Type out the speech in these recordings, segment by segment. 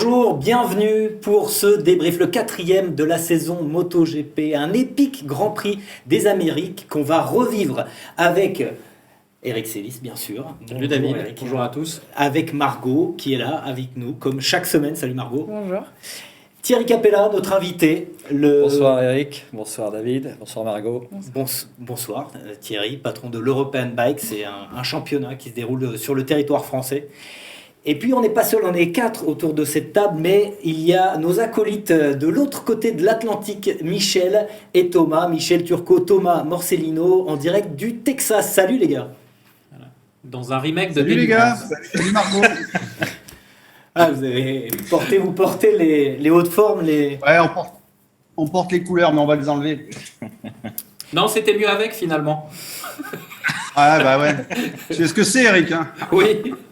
Bonjour, bienvenue pour ce débrief, le 4e de la saison MotoGP, un épique Grand Prix des Amériques qu'on va revivre avec Eric Sélis, bien sûr. Salut David, Eric. bonjour à tous. Avec Margot qui est là avec nous, comme chaque semaine. Salut Margot. Bonjour. Thierry Capella, notre invité. Bonsoir Eric, bonsoir David, bonsoir Margot. Bonsoir Thierry, patron de l'European Bike. C'est un championnat qui se déroule sur le territoire français. Et puis on n'est pas seul, on est 4 autour de cette table, mais il y a nos acolytes de l'autre côté de l'Atlantique, Michel et Thomas. Michel Turcot, Thomas Morcellino, en direct du Texas. Salut les gars. Voilà. Dans un remake de Salut les gars, salut Margot. Vous portez les hautes formes, les... Ouais, on porte les couleurs, mais on va les enlever. Non, c'était mieux avec finalement. Ah bah ouais, tu sais ce que c'est Eric hein. Oui,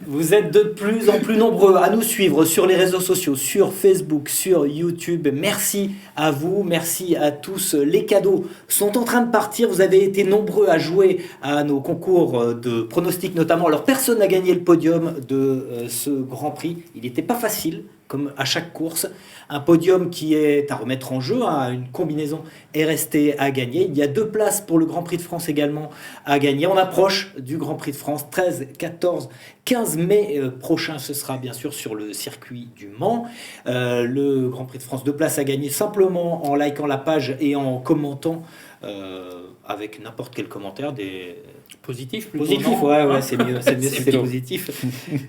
vous êtes de plus en plus nombreux à nous suivre sur les réseaux sociaux, sur Facebook, sur YouTube. Merci à vous, merci à tous. Les cadeaux sont en train de partir. Vous avez été nombreux à jouer à nos concours de pronostics notamment. Alors personne n'a gagné le podium de ce Grand Prix. Il n'était pas facile, comme à chaque course. Un podium qui est à remettre en jeu, hein, une combinaison est restée à gagner. Il y a 2 places pour le Grand Prix de France également à gagner. On approche du Grand Prix de France, 13, 14, 15 mai prochain. Ce sera bien sûr sur le circuit du Mans. Le Grand Prix de France, 2 places à gagner simplement en likant la page et en commentant avec n'importe quel commentaire des... Positif, Positif, ouais, c'est mieux si c'est positif.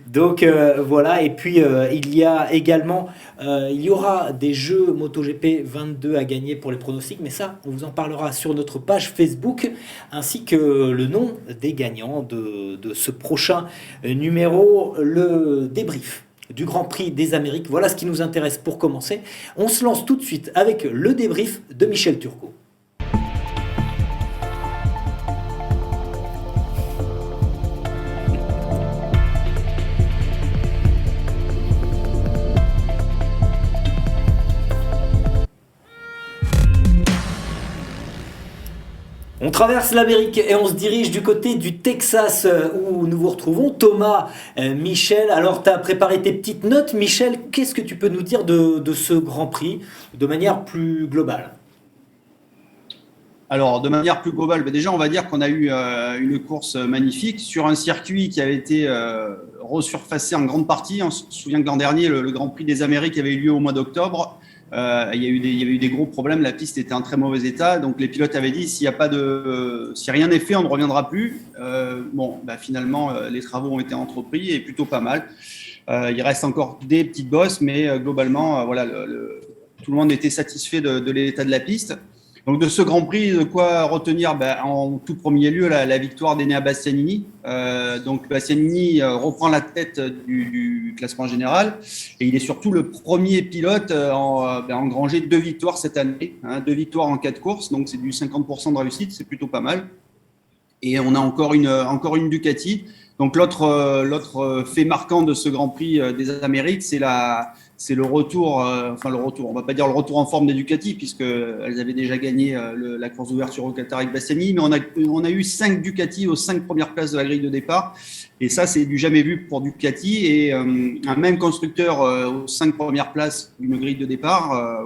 Donc voilà, et puis il y a également, il y aura des jeux MotoGP 22 à gagner pour les pronostics, mais ça, on vous en parlera sur notre page Facebook, ainsi que le nom des gagnants de ce prochain numéro, le débrief du Grand Prix des Amériques. Voilà ce qui nous intéresse pour commencer. On se lance tout de suite avec le débrief de Michel Turcot. On traverse l'Amérique et on se dirige du côté du Texas où nous vous retrouvons. Thomas, Michel, alors tu as préparé tes petites notes. Michel, qu'est-ce que tu peux nous dire de ce Grand Prix de manière plus globale ? Alors de manière plus globale, déjà on va dire qu'on a eu une course magnifique sur un circuit qui avait été resurfacé en grande partie. On se souvient que l'an dernier, le Grand Prix des Amériques avait eu lieu au mois d'octobre. Il y avait eu des gros problèmes, la piste était en très mauvais état, donc les pilotes avaient dit si rien n'est fait, on ne reviendra plus. Finalement, les travaux ont été entrepris et plutôt pas mal. Il reste encore des petites bosses, mais globalement, tout le monde était satisfait de l'état de la piste. Donc de ce Grand Prix, de quoi retenir en tout premier lieu la victoire d'Enea Bastianini. Donc Bastianini reprend la tête du classement général et il est surtout le premier pilote à engranger 2 victoires cette année, 2 victoires en 4 courses, donc c'est du 50% de réussite, c'est plutôt pas mal. Et on a encore une Ducati. Donc l'autre fait marquant de ce Grand Prix des Amériques, c'est le retour, on va pas dire le retour en forme des Ducati, puisqu'elles avaient déjà gagné la course d'ouverture au Qatar avec Bastianini, mais on a eu 5 Ducati aux 5 premières places de la grille de départ, et ça c'est du jamais vu pour Ducati, et un même constructeur aux 5 premières places d'une grille de départ,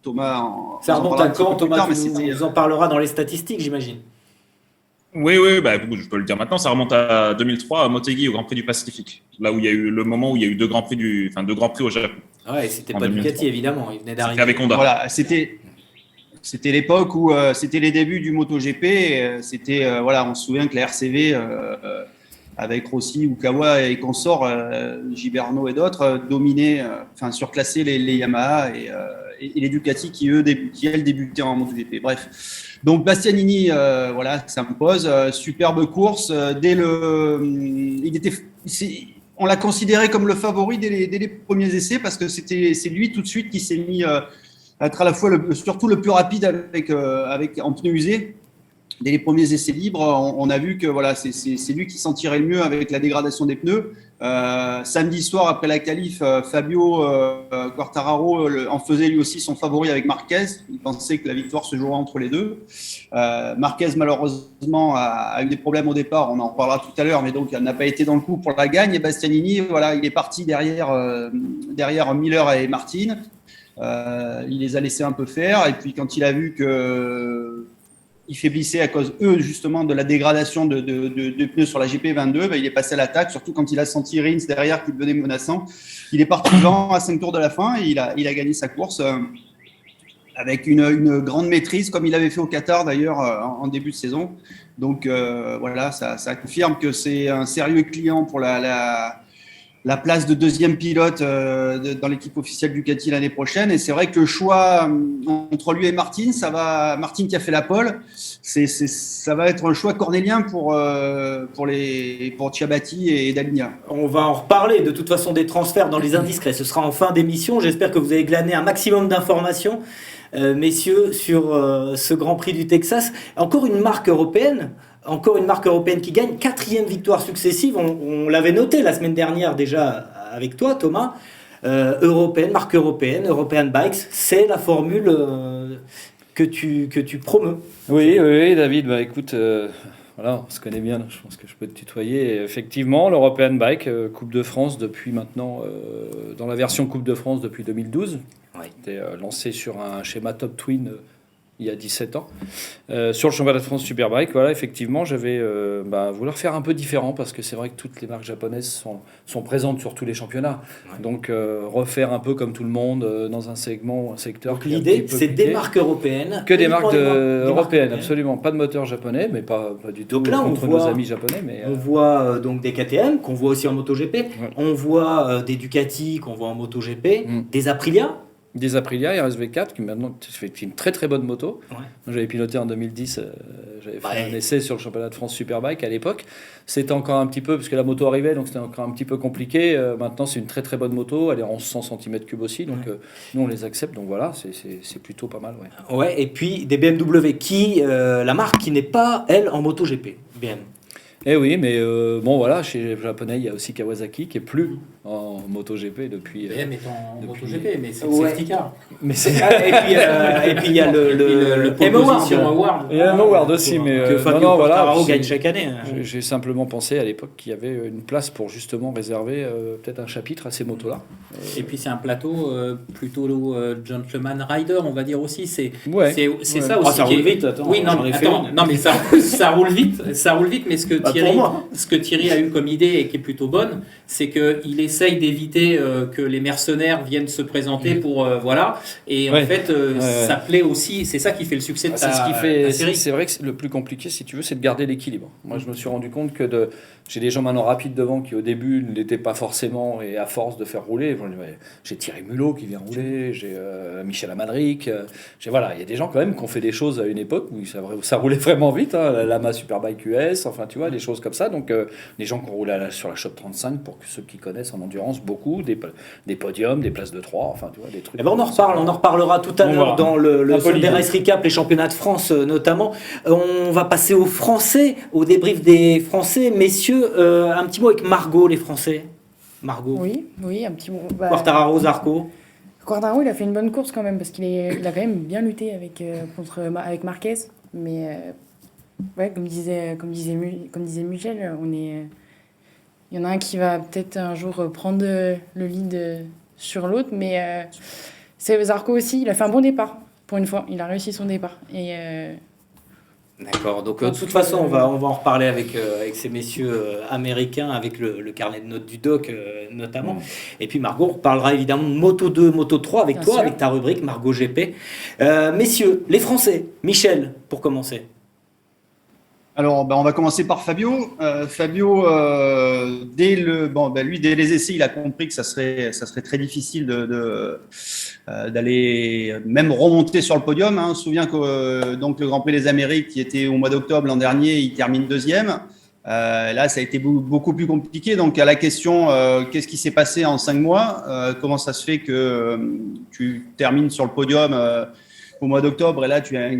Thomas... Ça remonte à quand, Thomas? Tu en parlera dans les statistiques, j'imagine. Oui, je peux le dire maintenant. Ça remonte à 2003 à Motegi au Grand Prix du Pacifique, là où il y a eu le moment où il y a eu 2 Grands Prix au Japon. Ouais, c'était pas Ducati évidemment, il venait d'arriver. C'était avec Honda. Voilà, c'était l'époque où c'était les débuts du MotoGP. On se souvient que la RCV avec Rossi, Ukawa et consorts, Giberno et d'autres dominaient, surclassaient les Yamaha et les Ducati qui elles débutaient en MotoGP. Bref. Donc Bastianini, s'impose, superbe course. On l'a considéré comme le favori dès les premiers essais parce que c'est lui tout de suite qui s'est mis à être à la fois surtout le plus rapide en pneus usés. dès les premiers essais libres, on a vu que voilà, c'est lui qui s'en tirait le mieux avec la dégradation des pneus. Samedi soir, après la qualif, Fabio Quartararo en faisait lui aussi son favori avec Marquez. Il pensait que la victoire se jouerait entre les deux. Marquez, malheureusement, a eu des problèmes au départ. On en reparlera tout à l'heure, mais donc elle n'a pas été dans le coup pour la gagne. Et Bastianini, voilà, il est parti derrière Miller et Martin. Il les a laissés un peu faire. Et puis, quand il a vu que il faiblissait à cause, justement, de la dégradation de pneus sur la GP22, il est passé à l'attaque, surtout quand il a senti Rins derrière qui devenait menaçant. Il est parti devant à 5 tours de la fin et il a gagné sa course avec une grande maîtrise, comme il avait fait au Qatar d'ailleurs en début de saison. Donc voilà, ça confirme que c'est un sérieux client pour la place de deuxième pilote dans l'équipe officielle Ducati l'année prochaine. Et c'est vrai que le choix entre lui et Martin, Martin qui a fait la pole, ça va être un choix cornélien pour Chiabatti et Dall'Igna. On va en reparler de toute façon des transferts dans les indiscrets. Ce sera en fin d'émission. J'espère que vous avez glané un maximum d'informations, messieurs, sur ce Grand Prix du Texas. Encore une marque européenne qui gagne 4e victoire successive. On l'avait noté la semaine dernière déjà avec toi, Thomas. Marque européenne, European Bikes, c'est la formule que tu promeus. Oui, David, écoute, voilà, on se connaît bien, je pense que je peux te tutoyer. Et effectivement, l'European Bike, Coupe de France depuis maintenant, dans la version Coupe de France depuis 2012, était lancé sur un schéma Top Twin il y a 17 ans. Sur le championnat de France Superbike, voilà, effectivement, j'avais voulu faire un peu différent parce que c'est vrai que toutes les marques japonaises sont présentes sur tous les championnats. Ouais. Donc, refaire un peu comme tout le monde dans un secteur. Donc, l'idée, c'est des marques européennes. Que des marques européennes, absolument. Pas de moteur japonais, mais pas du tout. Donc là, contre nos amis japonais. Mais, on voit donc des KTM qu'on voit aussi en MotoGP. Ouais. On voit des Ducati qu'on voit en MotoGP, des Aprilia. Des Aprilia RSV4 qui maintenant fait une très très bonne moto. Ouais. J'avais piloté en 2010, j'avais fait un essai sur le championnat de France Superbike à l'époque. C'était encore un petit peu, parce que la moto arrivait, donc c'était encore un petit peu compliqué. Maintenant c'est une très très bonne moto, elle est en 100 cm3 aussi, donc nous on les accepte, donc voilà, c'est plutôt pas mal. Ouais, et puis des BMW, la marque qui n'est pas, elle, en MotoGP. BM. Eh oui, mais voilà, chez les Japonais, il y a aussi Kawasaki qui est plus en MotoGP depuis. BM est en MotoGP, mais c'est safety car. Mais c'est... et puis il y a le Position Award. Il y a un Award aussi, mais que Fabio Quartararo gagne chaque année. J'ai simplement pensé à l'époque qu'il y avait une place pour justement réserver peut-être un chapitre à ces motos-là. Et puis c'est un plateau plutôt gentleman rider, on va dire aussi. C'est ça aussi. Ça roule vite. Attends, oui, non, mais ça roule vite, mais ce que Thierry a eu comme idée et qui est plutôt bonne, c'est qu'il essaye d'éviter que les mercenaires viennent se présenter pour voilà. Et en fait, ça plaît aussi. C'est ça qui fait le succès de ta série. C'est vrai que le plus compliqué, si tu veux, c'est de garder l'équilibre. Moi, je me suis rendu compte que j'ai des gens maintenant rapides devant qui au début ne l'étaient pas forcément, et à force de faire rouler, j'ai Thierry Mulot qui vient rouler, j'ai Michel Amalric, voilà, il y a des gens quand même qui ont fait des choses à une époque où ça roulait vraiment vite, la Lama Superbike US, enfin tu vois, des choses comme ça. Donc les gens qui ont roulé sur la Shop 35, pour ceux qui connaissent en endurance, beaucoup, des podiums, des places de 3, enfin tu vois, des trucs. Eh ben on en reparlera tout à l'heure dans le Sunday Race Recap, les championnats de France notamment. On va passer aux Français, au débrief des Français. Messieurs, un petit mot avec Margot, les Français. Margot. Oui, un petit mot. Quartararo, Zarco. Quartararo, il a fait une bonne course quand même, parce qu'il a quand même bien lutté avec Marquez. Mais comme disait Michel, il y en a un qui va peut-être un jour prendre le lead sur l'autre, mais c'est Zarco aussi, il a fait un bon départ, pour une fois, il a réussi son départ. Et d'accord, donc de toute façon on va en reparler avec ces messieurs américains, avec le carnet de notes du doc notamment. Et puis Margot, on reparlera évidemment de Moto 2, Moto 3 avec toi, avec ta rubrique Margot GP. Messieurs, les Français, Michel, pour commencer. Alors, on va commencer par Fabio. Fabio, dès les essais, il a compris que ça serait très difficile d'aller même remonter sur le podium. On se souvient que le Grand Prix des Amériques, qui était au mois d'octobre l'an dernier, il termine deuxième. Là, ça a été beaucoup plus compliqué. Donc, à la question, qu'est-ce qui s'est passé en 5 mois ? Comment ça se fait que tu termines sur le podium au mois d'octobre, et là, tu as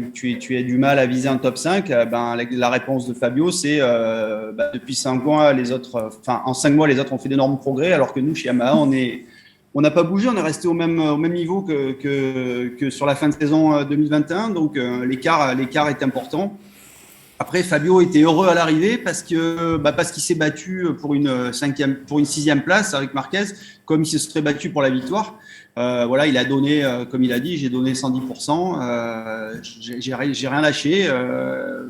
du mal à viser un top 5, la réponse de Fabio, c'est depuis 5 mois, en 5 mois, les autres ont fait d'énormes progrès, alors que nous, chez Yamaha, on n'a pas bougé, on est resté au même niveau que sur la fin de saison 2021, donc l'écart est important. Après, Fabio était heureux à l'arrivée parce qu'il s'est battu pour une 6e place avec Marquez, comme il se serait battu pour la victoire. Il a donné, comme il a dit, j'ai donné 110%. J'ai rien lâché,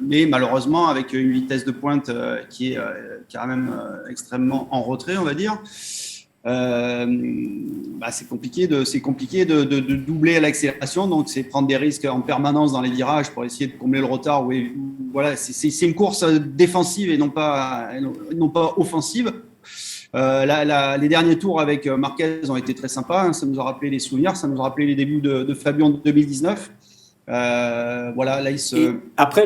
mais malheureusement avec une vitesse de pointe qui est quand même extrêmement en retrait, on va dire. C'est compliqué de doubler à l'accélération, donc c'est prendre des risques en permanence dans les virages pour essayer de combler le retard. Voilà, c'est une course défensive et non pas offensive. Les derniers tours avec Marquez ont été très sympas, hein, ça nous a rappelé les souvenirs, ça nous a rappelé les débuts de Fabio en 2019. Après,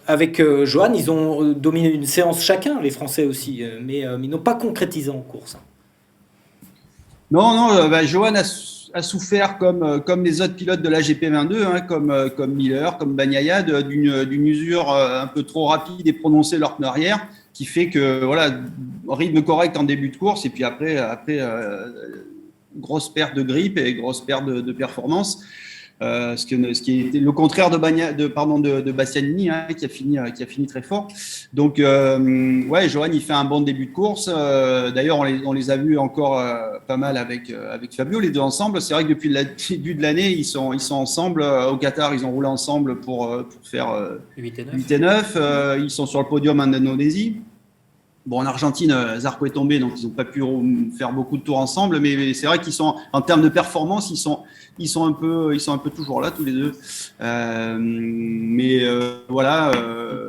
avec Johan, ils ont dominé une séance chacun, les Français aussi, mais ils n'ont pas concrétisé en course. Non, Johan a souffert comme les autres pilotes de la GP22, hein, comme Miller, comme Bagnaia, d'une usure un peu trop rapide et prononcée de leur pneu arrière, qui fait que rythme correct en début de course, et puis après grosse perte de grip et grosse perte de performance. Ce qui était le contraire de Bastianini, hein, qui a fini très fort. Donc Johan, il fait un bon début de course. D'ailleurs, on les a vus encore pas mal avec Fabio, les deux ensemble. C'est vrai que depuis le début de l'année, ils sont ensemble au Qatar. Ils ont roulé ensemble pour faire 8 et 9. Ils sont sur le podium en Indonésie. Bon, en Argentine, Zarco est tombé, donc ils n'ont pas pu faire beaucoup de tours ensemble, mais c'est vrai qu'ils sont, en termes de performance, ils sont un peu toujours là tous les deux.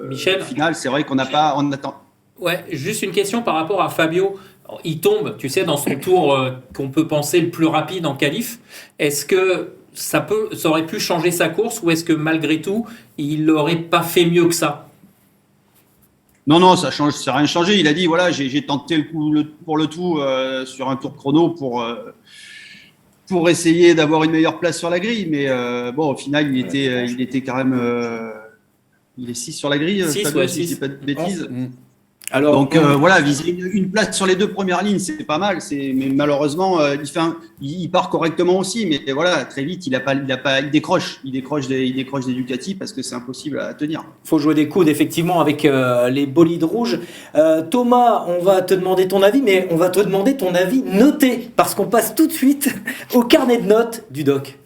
Michel, au final, c'est vrai on attend. Ouais, juste une question par rapport à Fabio. Il tombe, tu sais, dans son tour qu'on peut penser le plus rapide en qualif. Est-ce que ça aurait pu changer sa course, ou est-ce que malgré tout, il n'aurait pas fait mieux que ça? Non, ça n'a rien changé. Il a dit, voilà, j'ai tenté le coup pour le tout sur un tour chrono pour essayer d'avoir une meilleure place sur la grille. Mais au final, il était quand même... il est 6 sur la grille, 6, Fabio, ouais, si je ne dis pas de bêtises. Alors, donc viser une place sur les 2 premières lignes, c'est pas mal. Mais malheureusement, il part correctement aussi. Mais voilà, très vite, il décroche des Ducati parce que c'est impossible à tenir. Il faut jouer des coudes effectivement avec les bolides rouges. Thomas, on va te demander ton avis, mais on va te demander ton avis noté parce qu'on passe tout de suite au carnet de notes du doc.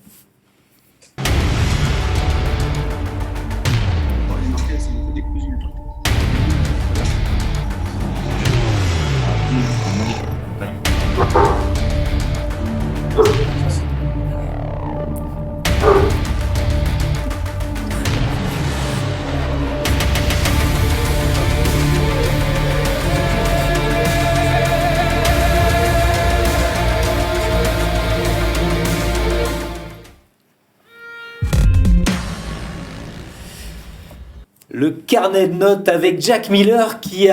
Le carnet de notes avec Jack Miller qui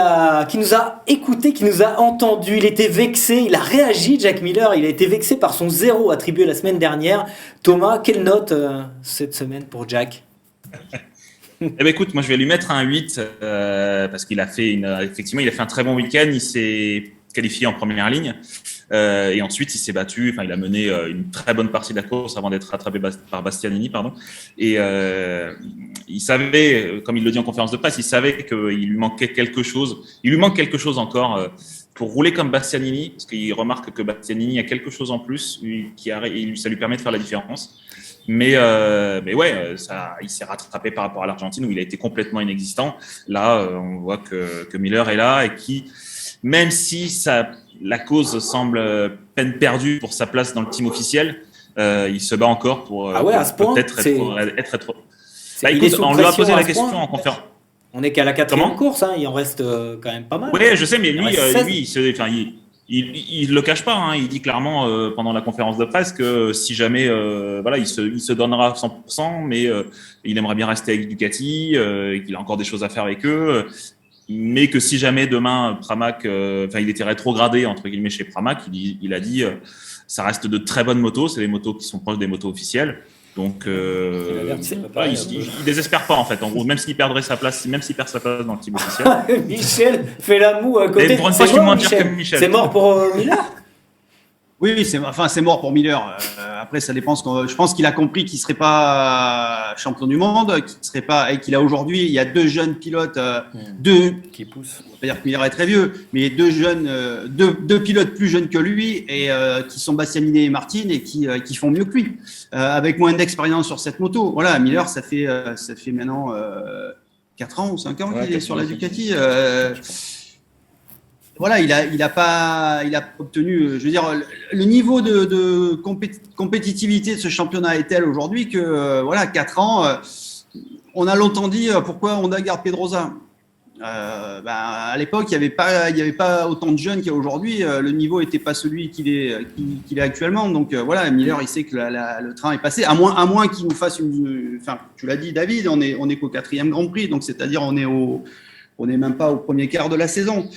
nous a écouté, qui nous a entendu. Il était vexé, il a réagi, Jack Miller. Il a été vexé par son 0 attribué la semaine dernière. Thomas, quelle note cette semaine pour Jack? Écoute, moi je vais lui mettre un 8 parce qu'il a fait effectivement, il a fait un très bon week-end. Il s'est qualifié en première ligne. Et ensuite, il s'est battu. Enfin, il a mené une très bonne partie de la course avant d'être rattrapé par Bastianini, Et il savait, comme il le dit en conférence de presse, il savait qu'il lui manquait quelque chose. Il lui manque quelque chose encore pour rouler comme Bastianini, parce qu'il remarque que Bastianini a quelque chose en plus ça lui permet de faire la différence. Mais il s'est rattrapé par rapport à l'Argentine où il a été complètement inexistant. Là, on voit que Miller est là et qui, même si la cause semble peine perdue pour sa place dans le team officiel, il se bat encore pour peut-être être. On lui a posé la question en conférence. On n'est qu'à la 4e course, hein, il en reste quand même pas mal. Oui, je sais, mais lui, il le cache pas. Hein, il dit clairement pendant la conférence de presse que si jamais, il se donnera 100%, mais il aimerait bien rester avec Ducati, qu'il a encore des choses à faire avec eux. Mais que si jamais demain Pramac, il était rétrogradé entre guillemets chez Pramac, il a dit ça reste de très bonnes motos, c'est des motos qui sont proches des motos officielles. Il Donc, a l'air de se préparer un peu. il désespère pas en fait. En gros, même s'il perdrait sa place, même s'il perd sa place dans le team officiel. Michel fait la moue à côté. Et pour une fois, je suis moins dur que Michel. C'est mort pour Miller. Oui, c'est mort pour Miller. Après, ça dépend. Je pense qu'il a compris qu'il serait pas champion du monde, qu'il serait pas, et qu'il a aujourd'hui, il y a 2 jeunes pilotes, Qui pousse. on va pas dire que Miller est très vieux, mais 2 jeunes, deux pilotes plus jeunes que lui et qui sont Bastianini et Martin et qui font mieux que lui, avec moins d'expérience sur cette moto. Voilà, Miller, ça fait maintenant 4 ans ou 5 ans qu'il est sur la Ducati. Voilà, il a pas obtenu, je veux dire, le niveau de compétitivité de ce championnat est tel aujourd'hui que, voilà, 4 ans, on a longtemps dit pourquoi Honda garde Pedrosa. À l'époque, il y avait pas autant de jeunes qu'il y a aujourd'hui. Le niveau était pas celui qu'il est actuellement. Donc voilà, Miller, il sait que le train est passé. À moins qu'il nous fasse enfin, tu l'as dit, David, on est qu'au 4e Grand Prix, donc c'est-à-dire on est même pas au premier quart de la saison.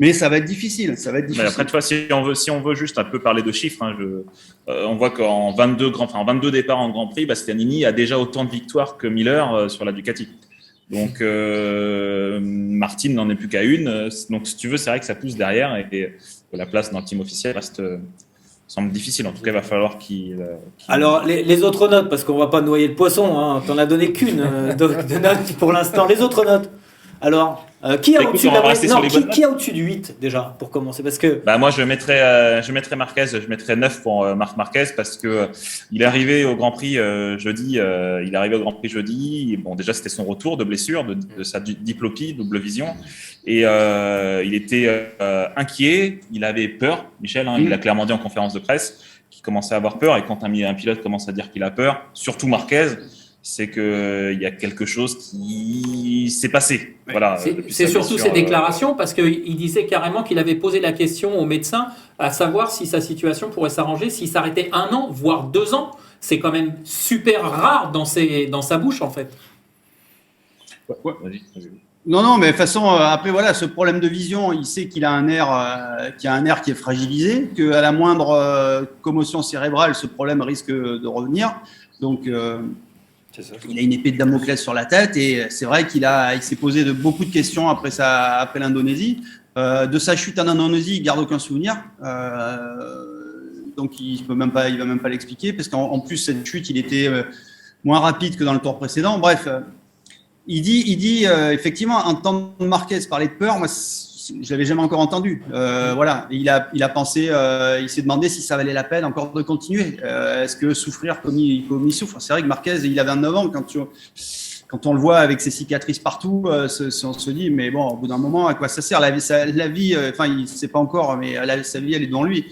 Mais ça va être difficile. Mais après, tu vois, si on veut juste un peu parler de chiffres, hein, on voit qu'en 22 départs en Grand Prix, Bastianini a déjà autant de victoires que Miller sur la Ducati. Donc, Martin n'en est plus qu'à une. Donc, si tu veux, c'est vrai que ça pousse derrière et la place dans le team officiel semble difficile. En tout cas, il va falloir qu'il. Alors, les autres notes, parce qu'on va pas noyer le poisson, hein, t'en as donné qu'une de notes pour l'instant. Les autres notes. Alors, qui a au-dessus qui a au-dessus du 8 déjà pour commencer, parce que moi je mettrais Marquez, je mettrais 9 pour Marc Marquez parce que il est arrivé au Grand Prix jeudi, et bon, déjà c'était son retour de blessure, de sa diplopie, double vision, et il était inquiet, il avait peur, Michel, il l'a clairement dit en conférence de presse, qu'il commençait à avoir peur, et quand un pilote commence à dire qu'il a peur, surtout Marquez, c'est qu'il y a quelque chose qui s'est passé. Voilà, c'est surtout ses déclarations, parce qu'il disait carrément qu'il avait posé la question au médecin à savoir si sa situation pourrait s'arranger, s'il s'arrêtait 1 an, voire 2 ans. C'est quand même super rare dans sa bouche, en fait. Ouais, vas-y. Non, mais de toute façon, après, voilà, ce problème de vision, il sait qu'il a un nerf qui est fragilisé, qu'à la moindre commotion cérébrale, ce problème risque de revenir. Donc, il a une épée de Damoclès sur la tête, et c'est vrai il s'est posé beaucoup de questions après l'Indonésie. De sa chute en Indonésie, il garde aucun souvenir. Donc il va même pas l'expliquer, parce qu'en plus cette chute, il était moins rapide que dans le tour précédent. Bref, il dit effectivement, entendre Marquez parler de peur, moi je l'avais jamais encore entendu. Voilà, il a pensé, il s'est demandé si ça valait la peine encore de continuer. Est-ce que souffrir comme il souffre? C'est vrai que Marquez, il a 29 ans. Quand on le voit avec ses cicatrices partout, on se dit, mais bon, au bout d'un moment, à quoi ça sert? La vie, enfin, il ne sait pas encore, mais sa vie, elle est devant lui.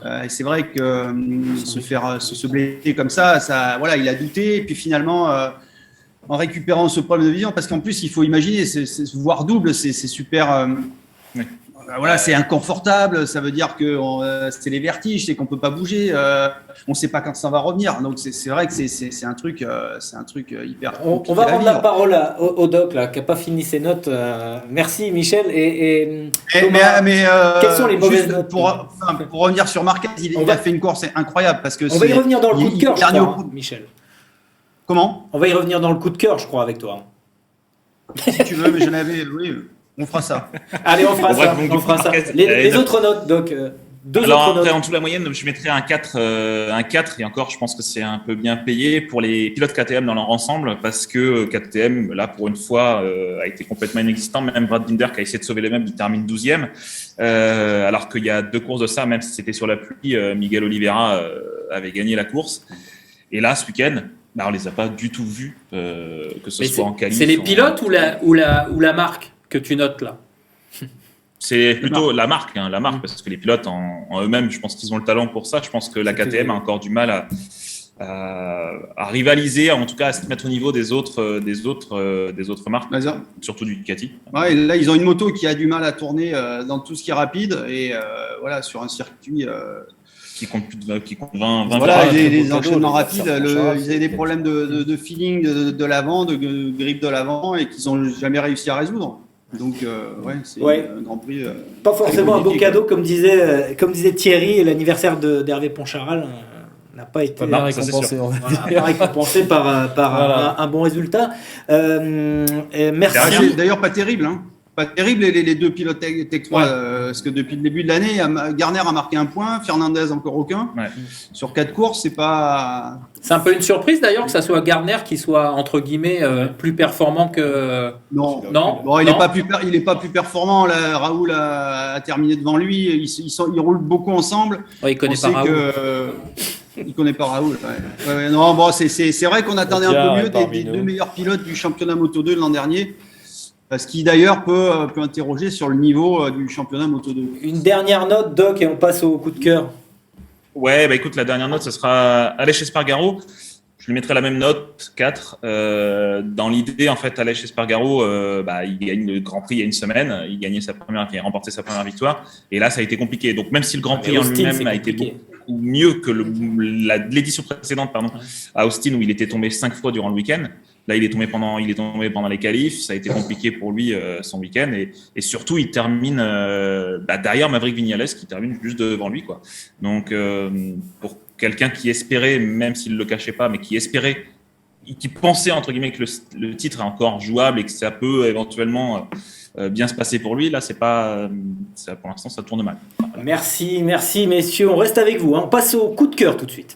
Et c'est vrai que se blesser comme ça, voilà, il a douté. Et puis finalement, en récupérant ce problème de vision, parce qu'en plus, il faut imaginer, voir double, c'est super. Oui. Voilà, c'est inconfortable, ça veut dire que c'est les vertiges, c'est qu'on peut pas bouger, on sait pas quand ça va revenir. Donc c'est vrai que c'est un truc hyper. On va rendre la parole au doc là, qui a pas fini ses notes. Merci Michel Thomas, mais quelles sont les mauvaises notes pour revenir sur Marquez, il a fait une course incroyable parce que on va y revenir dans le coup de cœur, je crois, Michel. Comment? On va y revenir dans le coup de cœur, je crois, avec toi. Si tu veux, mais j'en avais. Oui. On fera ça. Allez, on fera ça. Les autres notes, donc. Alors après, en dessous de la moyenne, je mettrais un 4, et encore, je pense que c'est un peu bien payé pour les pilotes KTM dans leur ensemble, parce que KTM, là, pour une fois, a été complètement inexistant. Même Brad Binder, qui a essayé de sauver les meubles, il termine 12e. Alors qu'il y a 2 courses de ça, même si c'était sur la pluie, Miguel Oliveira avait gagné la course. Et là, ce week-end, on les a pas du tout vus, que ce soit en qualif. C'est les pilotes ou la marque que tu notes là? C'est plutôt la marque, parce que les pilotes en eux-mêmes, je pense qu'ils ont le talent pour ça. Je pense que la KTM a encore du mal à rivaliser, en tout cas à se mettre au niveau des autres marques, surtout du Ducati. Ouais, là, ils ont une moto qui a du mal à tourner dans tout ce qui est rapide, et voilà, sur un circuit qui compte 20 voilà, les enchaînements rapides, ils avaient des problèmes de feeling de l'avant, de grip de l'avant, et qu'ils n'ont jamais réussi à résoudre. Donc, c'est un Grand Prix. Pas forcément un beau cadeau, comme disait Thierry, l'anniversaire d'Hervé Poncharal. n'a pas été Pas bien ça, c'est récompensé. sûr. on va voilà, dire. pas récompensé par Voilà. un bon résultat. Merci. C'est d'ailleurs pas terrible. Hein. Pas terrible les deux pilotes Tech 3, parce que depuis le début de l'année, Garner a marqué un point, Fernandez encore aucun. Ouais. Sur 4 courses, c'est pas. C'est un peu une surprise d'ailleurs que ça soit Gardner qui soit entre guillemets plus performant que. Non. Non. Bon, il Non. est pas plus performant. Là, Raoul a terminé devant lui. Ils roulent beaucoup ensemble. Ouais, il connaît On pas sait Raoul. il connaît pas Raoul. Ouais, non, bon, c'est vrai qu'on attendait un peu mieux des nous. deux meilleurs pilotes du championnat Moto 2 de l'an dernier. Ce qui d'ailleurs peut interroger sur le niveau du championnat Moto 2. Une dernière note, Doc, et on passe au coup de cœur. Ouais, bah écoute, la dernière note, ce sera Aleix Espargaro. Je lui mettrai la même note, 4. Dans l'idée, en fait, Aleix Espargaro, il gagne le Grand Prix il y a une semaine. Il a remporté sa première victoire. Et là, ça a été compliqué. Donc, même si le Grand Prix en Austin, lui-même c'est a été compliqué. beaucoup mieux que l'édition précédente, à Austin, où il était tombé 5 fois durant le week-end. Là, il est tombé pendant les qualifs. Ça a été compliqué pour lui son week-end. Et surtout, il termine derrière Maverick Viñales, qui termine juste devant lui, quoi. Donc, pour quelqu'un qui espérait, même s'il ne le cachait pas, mais qui espérait, qui pensait, entre guillemets, que le titre est encore jouable et que ça peut éventuellement bien se passer pour lui, là, c'est pas, pour l'instant, ça tourne mal. Merci, messieurs. On reste avec vous. On passe au coup de cœur tout de suite.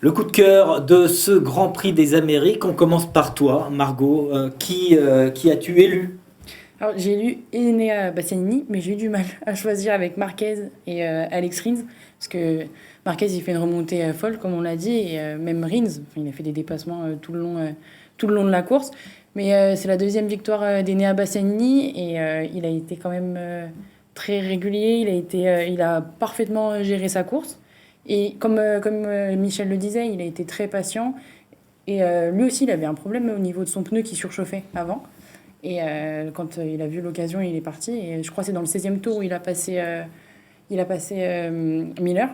Le coup de cœur de ce Grand Prix des Amériques, on commence par toi, Margot. Qui as-tu élu? Alors, j'ai lu Enea Bastianini, mais j'ai eu du mal à choisir avec Marquez et Alex Rins, parce que Marquez, il fait une remontée folle, comme on l'a dit, et même Rins, il a fait des dépassements tout le long de la course. Mais c'est la deuxième victoire d'Enea Bastianini, et il a été quand même très régulier, il a parfaitement géré sa course. Et comme Michel le disait, il a été très patient. Et lui aussi, il avait un problème au niveau de son pneu qui surchauffait avant. Et quand il a vu l'occasion, il est parti. Et je crois que c'est dans le 16e tour où il a passé Miller.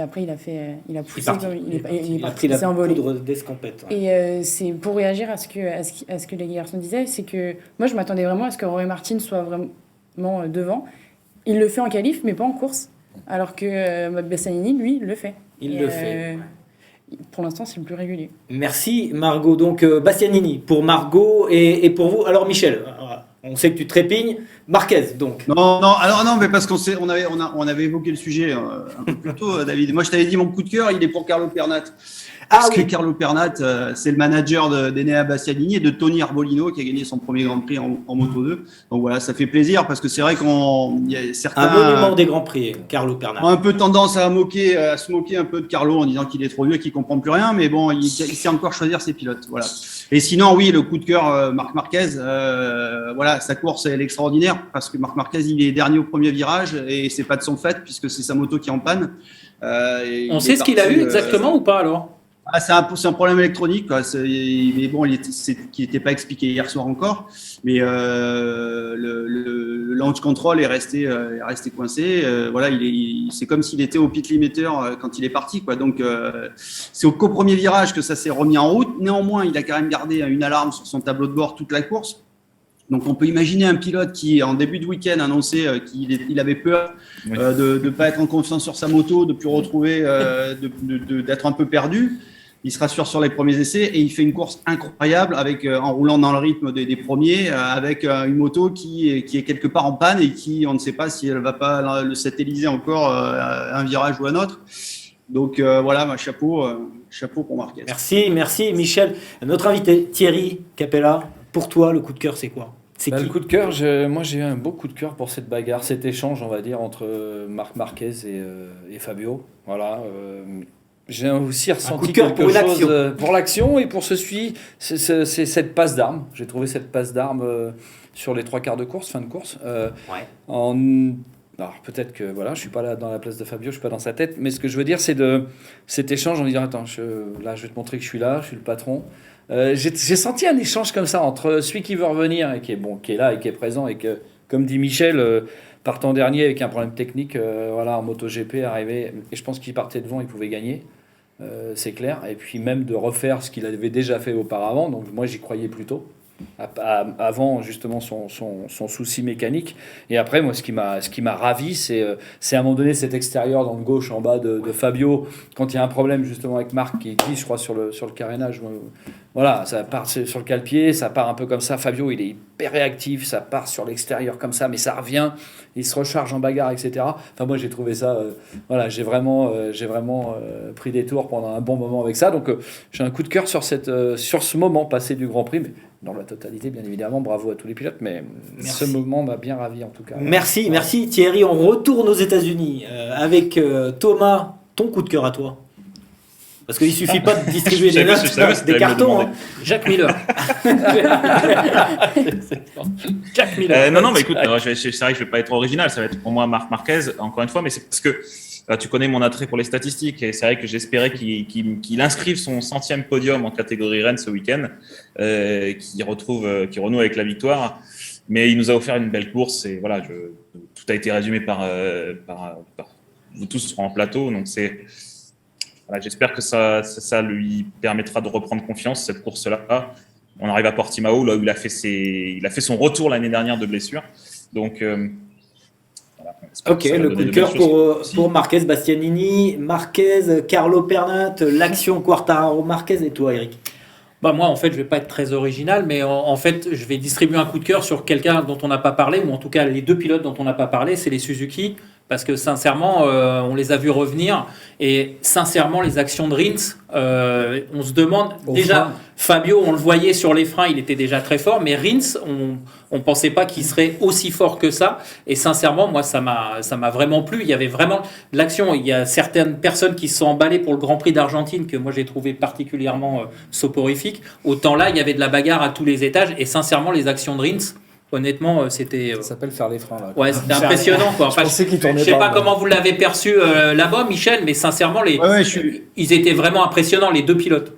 Après, il a poussé. Il a pris la s'est envolé. poudre d'escampette. Ouais. Et c'est pour réagir à ce que les garçons disaient, c'est que moi, je m'attendais vraiment à ce que Rory Martin soit vraiment devant. Il le fait en qualif, mais pas en course. Alors que Bastianini, lui, le fait. Il le fait. Pour l'instant, c'est le plus régulier. Merci Margot. Donc Bastianini pour Margot et pour vous. Alors Michel, on sait que tu trépignes. Marquez donc. Non, mais parce on avait évoqué le sujet un peu plus tôt, David. Moi, je t'avais dit mon coup de cœur, il est pour Carlo Pernat. Parce que Carlo Pernat, c'est le manager d'Enea Bastianini et de Tony Arbolino qui a gagné son premier Grand Prix en Moto 2. Donc voilà, ça fait plaisir parce que c'est vrai qu'il y a certains. Un monument des Grands Prix, Carlo Pernat. Ont un peu tendance à se moquer un peu de Carlo en disant qu'il est trop vieux et qu'il comprend plus rien, mais bon, il sait encore choisir ses pilotes. Voilà. Et sinon, oui, le coup de cœur, Marc Marquez, voilà, sa course, elle est extraordinaire parce que Marc Marquez, il est dernier au premier virage et c'est pas de son fait puisque c'est sa moto qui est en panne. On sait ce qu'il a eu exactement ou pas alors? C'est un problème électronique, quoi. Mais bon, qui n'était pas expliqué hier soir encore. Mais le launch control est resté coincé. Voilà, c'est comme s'il était au pit limiter quand il est parti, quoi. Donc, c'est au premier virage que ça s'est remis en route. Néanmoins, il a quand même gardé une alarme sur son tableau de bord toute la course. Donc, on peut imaginer un pilote qui, en début de week-end, annonçait qu'il avait peur de ne pas être en confiance sur sa moto, de ne plus retrouver, d'être un peu perdu. Il se rassure sur les premiers essais et il fait une course incroyable en roulant dans le rythme des premiers, avec une moto qui est quelque part en panne et on ne sait pas si elle va pas le satelliser encore un virage ou un autre. Donc voilà, chapeau pour Marquez. Merci Michel. Notre invité Thierry Capella, pour toi le coup de cœur c'est quoi? Le coup de cœur, moi j'ai eu un beau coup de cœur pour cette bagarre, cet échange on va dire entre Marc Marquez et Fabio. Voilà. J'ai aussi ressenti quelque chose pour l'action et pour c'est cette passe d'armes. J'ai trouvé cette passe d'armes sur les 3 quarts de course, fin de course. Alors peut-être que voilà, je suis pas là dans la place de Fabio, je suis pas dans sa tête, mais ce que je veux dire c'est de cet échange en disant attends, je vais te montrer que je suis là, je suis le patron. J'ai senti un échange comme ça entre celui qui veut revenir et qui est là et qui est présent et que, comme dit Michel, partant dernier avec un problème technique, en MotoGP arrivé, et je pense qu'il partait devant, il pouvait gagner. C'est clair, et puis même de refaire ce qu'il avait déjà fait auparavant, donc moi j'y croyais plutôt. avant justement son souci mécanique. Et après, moi, ce qui m'a ravi, c'est à un moment donné cet extérieur dans le gauche en bas de Fabio, quand il y a un problème justement avec Marc qui dit, je crois, sur le carénage, voilà, ça part sur le cale-pied, ça part un peu comme ça. Fabio, il est hyper réactif, ça part sur l'extérieur comme ça, mais ça revient, il se recharge en bagarre, etc. Enfin, moi, j'ai trouvé ça, voilà, j'ai vraiment pris des tours pendant un bon moment avec ça. Donc, j'ai un coup de cœur sur ce moment passé du Grand Prix, mais dans la totalité, bien évidemment, bravo à tous les pilotes, mais ce moment m'a bien ravi en tout cas. Merci Thierry. On retourne aux États-Unis avec Thomas. Ton coup de cœur à toi. Parce qu'il ne suffit pas de distribuer des notes, des cartons. Hein. Jacques Miller. Jacques Miller. Non, mais écoute, c'est vrai que je ne vais pas être original. Ça va être pour moi Marc Marquez, encore une fois, mais c'est parce que tu connais mon attrait pour les statistiques et c'est vrai que j'espérais qu'il inscrive son 100e podium en catégorie Rennes ce week-end, qu'il renoue avec la victoire. Mais il nous a offert une belle course et voilà, tout a été résumé par vous tous sur en plateau. Donc voilà, j'espère que ça lui permettra de reprendre confiance cette course-là. On arrive à Portimao là où il a fait son retour l'année dernière de blessure. Donc ok, le coup de cœur pour Marquez, Bastianini, Marquez, Carlo Pernat, l'action Quartararo, Marquez et toi, Eric. Bah moi, en fait, je vais pas être très original, mais en fait, je vais distribuer un coup de cœur sur quelqu'un dont on n'a pas parlé, ou en tout cas les deux pilotes dont on n'a pas parlé, c'est les Suzuki, parce que sincèrement, on les a vus revenir, et sincèrement, les actions de Rins, on se demande, déjà, Fabio, on le voyait sur les freins, il était déjà très fort, mais Rins, on pensait pas qu'il serait aussi fort que ça, et sincèrement, moi, ça m'a vraiment plu, il y avait vraiment de l'action, il y a certaines personnes qui se sont emballées pour le Grand Prix d'Argentine, que moi j'ai trouvé particulièrement soporifique, autant là, il y avait de la bagarre à tous les étages, et sincèrement, les actions de Rins, honnêtement, c'était. Ça s'appelle faire les freins là. Ouais, c'était impressionnant quoi. Enfin, je sais pas comment vous l'avez perçu là-bas, Michel, mais sincèrement, ils étaient vraiment impressionnants les deux pilotes.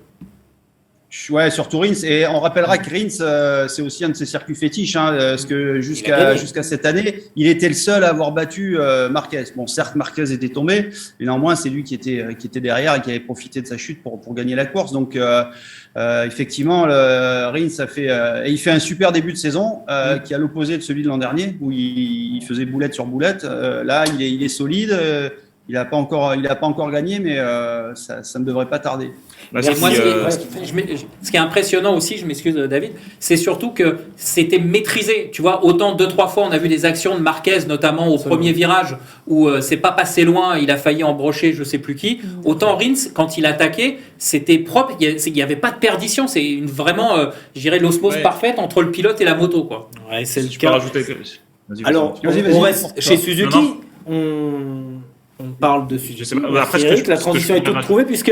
Ouais, surtout Rins. Et on rappellera que Rins, c'est aussi un de ses circuits fétiches, hein, parce que jusqu'à cette année, il était le seul à avoir battu Marquez. Bon, certes, Marquez était tombé, mais néanmoins, c'est lui qui était derrière et qui avait profité de sa chute pour gagner la course. Donc, effectivement, Rins il fait un super début de saison, qui est à l'opposé de celui de l'an dernier, où il faisait boulette sur boulette. Là, il est solide. Il n'a pas encore gagné, mais ça ne devrait pas tarder. Moi, ce qui est impressionnant aussi, je m'excuse David, c'est surtout que c'était maîtrisé. Tu vois, autant 2-3 fois on a vu des actions de Marquez, notamment au premier virage où c'est pas passé loin, il a failli embrocher je sais plus qui. Autant Rins, quand il attaquait, c'était propre, il n'y avait pas de perdition. C'est vraiment, je dirais, l'osmose parfaite entre le pilote et la moto, quoi. Ouais, c'est le cas. Je peux rajouter. Alors, on reste chez Suzuki. On parle de Suzuki. Eric, la transition est toute trouvée puisque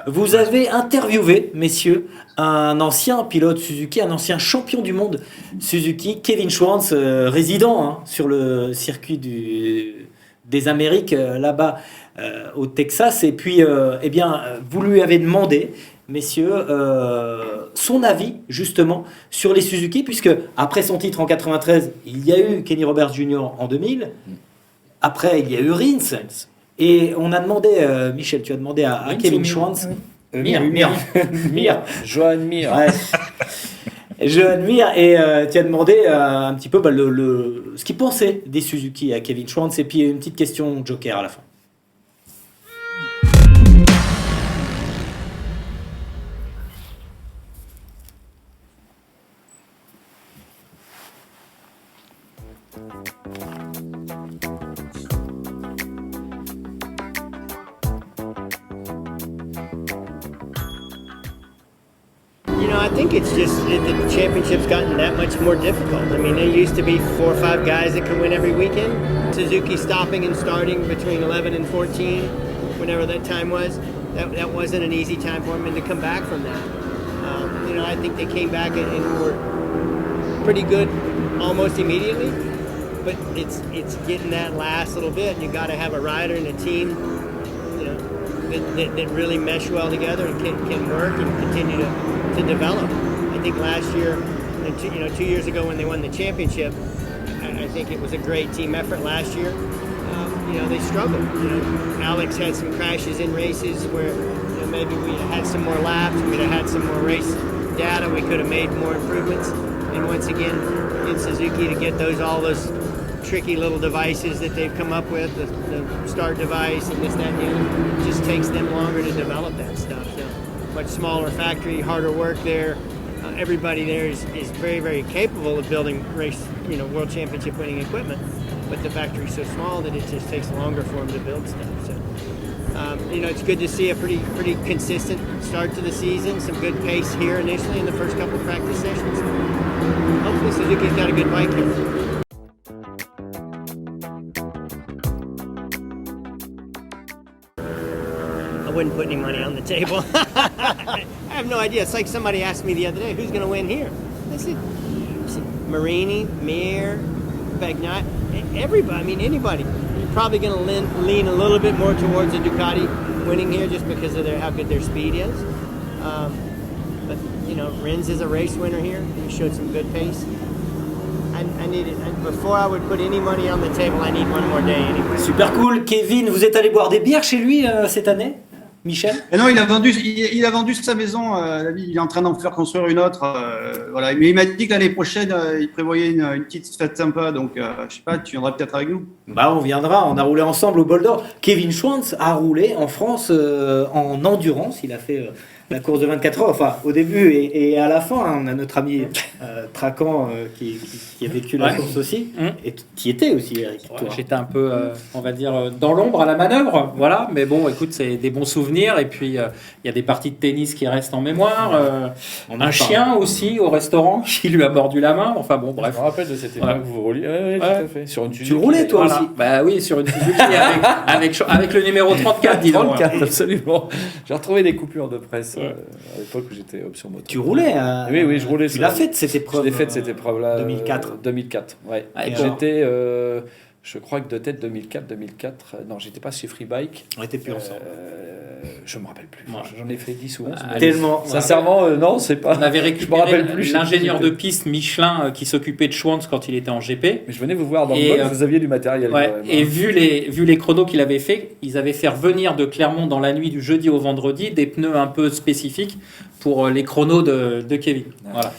vous avez interviewé, messieurs, un ancien pilote Suzuki, un ancien champion du monde Suzuki, Kevin Schwantz, résident sur le circuit des Amériques, là-bas au Texas. Et puis, vous lui avez demandé, messieurs, son avis justement sur les Suzuki, puisque après son titre en 93, il y a eu Kenny Roberts Jr. en 2000. Après, il y a eu Rins. Et on a demandé, Michel, tu as demandé à Kevin Schwantz. Mir. Johan Mir. Ouais. Johan Mir. Et tu as demandé un petit peu ce qu'il pensait des Suzuki à Kevin Schwantz. Et puis une petite question joker à la fin. I think it's just the championship's gotten that much more difficult. I mean, there used to be 4 or 5 guys that could win every weekend. Suzuki stopping and starting between 11 and 14, whenever that time was, that wasn't an easy time for them, and to come back from that. I think they came back and were pretty good almost immediately, but it's getting that last little bit. You got to have a rider and a team, that really mesh well together and can work and continue to develop. I think last year, 2 years ago when they won the championship, I think it was a great team effort last year. They struggled. Alex had some crashes in races where maybe we had some more laps, we'd have had some more race data, we could have made more improvements. and once again, in Suzuki to get all those tricky little devices that they've come up with, the start device and this, that, and the other, it just takes them longer to develop that stuff. So much smaller factory, harder work there. Everybody there is very, very capable of building world championship winning equipment, but the factory's so small that it just takes longer for them to build stuff. So, it's good to see a pretty consistent start to the season, some good pace here initially in the first couple of practice sessions. Hopefully Suzuki's got a good bike here. I wouldn't put any money on the table. I have no idea. It's like somebody asked me the other day, who's going to win here? I said Marini, Mir, Bagnat, everybody. I mean, anybody. You're probably going to lean a little bit more towards a Ducati winning here just because of how good their speed is. But, Rins is a race winner here. He showed some good pace. I need it. Before I would put any money on the table, I need one more day anyway. Super cool. Kevin, vous êtes allé boire des bières chez lui cette année, Michel? Et non, il a vendu sa maison. Il est en train d'en faire construire une autre. Voilà. Mais il m'a dit que l'année prochaine, il prévoyait une petite fête sympa. Donc, je sais pas, tu viendras peut-être avec nous. Bah, on viendra. On a roulé ensemble au Bol d'Or. Kevin Schwantz a roulé en France en endurance. Il a fait la course de 24 heures. Enfin, au début et à la fin, on a notre ami Tracan qui a vécu la course aussi. Et qui était aussi, Eric. Ouais, j'étais un peu, on va dire, dans l'ombre à la manœuvre, voilà. Mais bon, écoute, c'est des bons souvenirs. Et puis, il y a des parties de tennis qui restent en mémoire. Un chien aussi au restaurant qui lui a mordu la main. Enfin bon, bref. Je me rappelle de cette époque où vous rouliez. Oui, tout à fait. Sur une Suzuki. Tu roulais toi aussi? Bah oui, sur une Suzuki avec le numéro 34, disons. 34, absolument. J'ai retrouvé des coupures de presse à l'époque où j'étais option moto. Tu roulais Oui, je roulais. Tu l'as fait cette épreuve? Je l'ai fait cette épreuve-là. 2004. 2004, ouais. Et J'étais, je crois que de tête 2004. Non, j'étais pas chez Free Bike. On était plus ensemble. Je me rappelle plus. J'en ai fait 10 souvent. Tellement. Sincèrement, non, c'est pas. On avait je me rappelle plus. L'ingénieur de piste Michelin qui s'occupait de Schwantz quand il était en GP. Mais je venais vous voir dans le box, vous aviez du matériel. Ouais, et vu les chronos qu'il avait fait, ils avaient fait revenir de Clermont dans la nuit du jeudi au vendredi des pneus un peu spécifiques pour les chronos de Kevin. Voilà.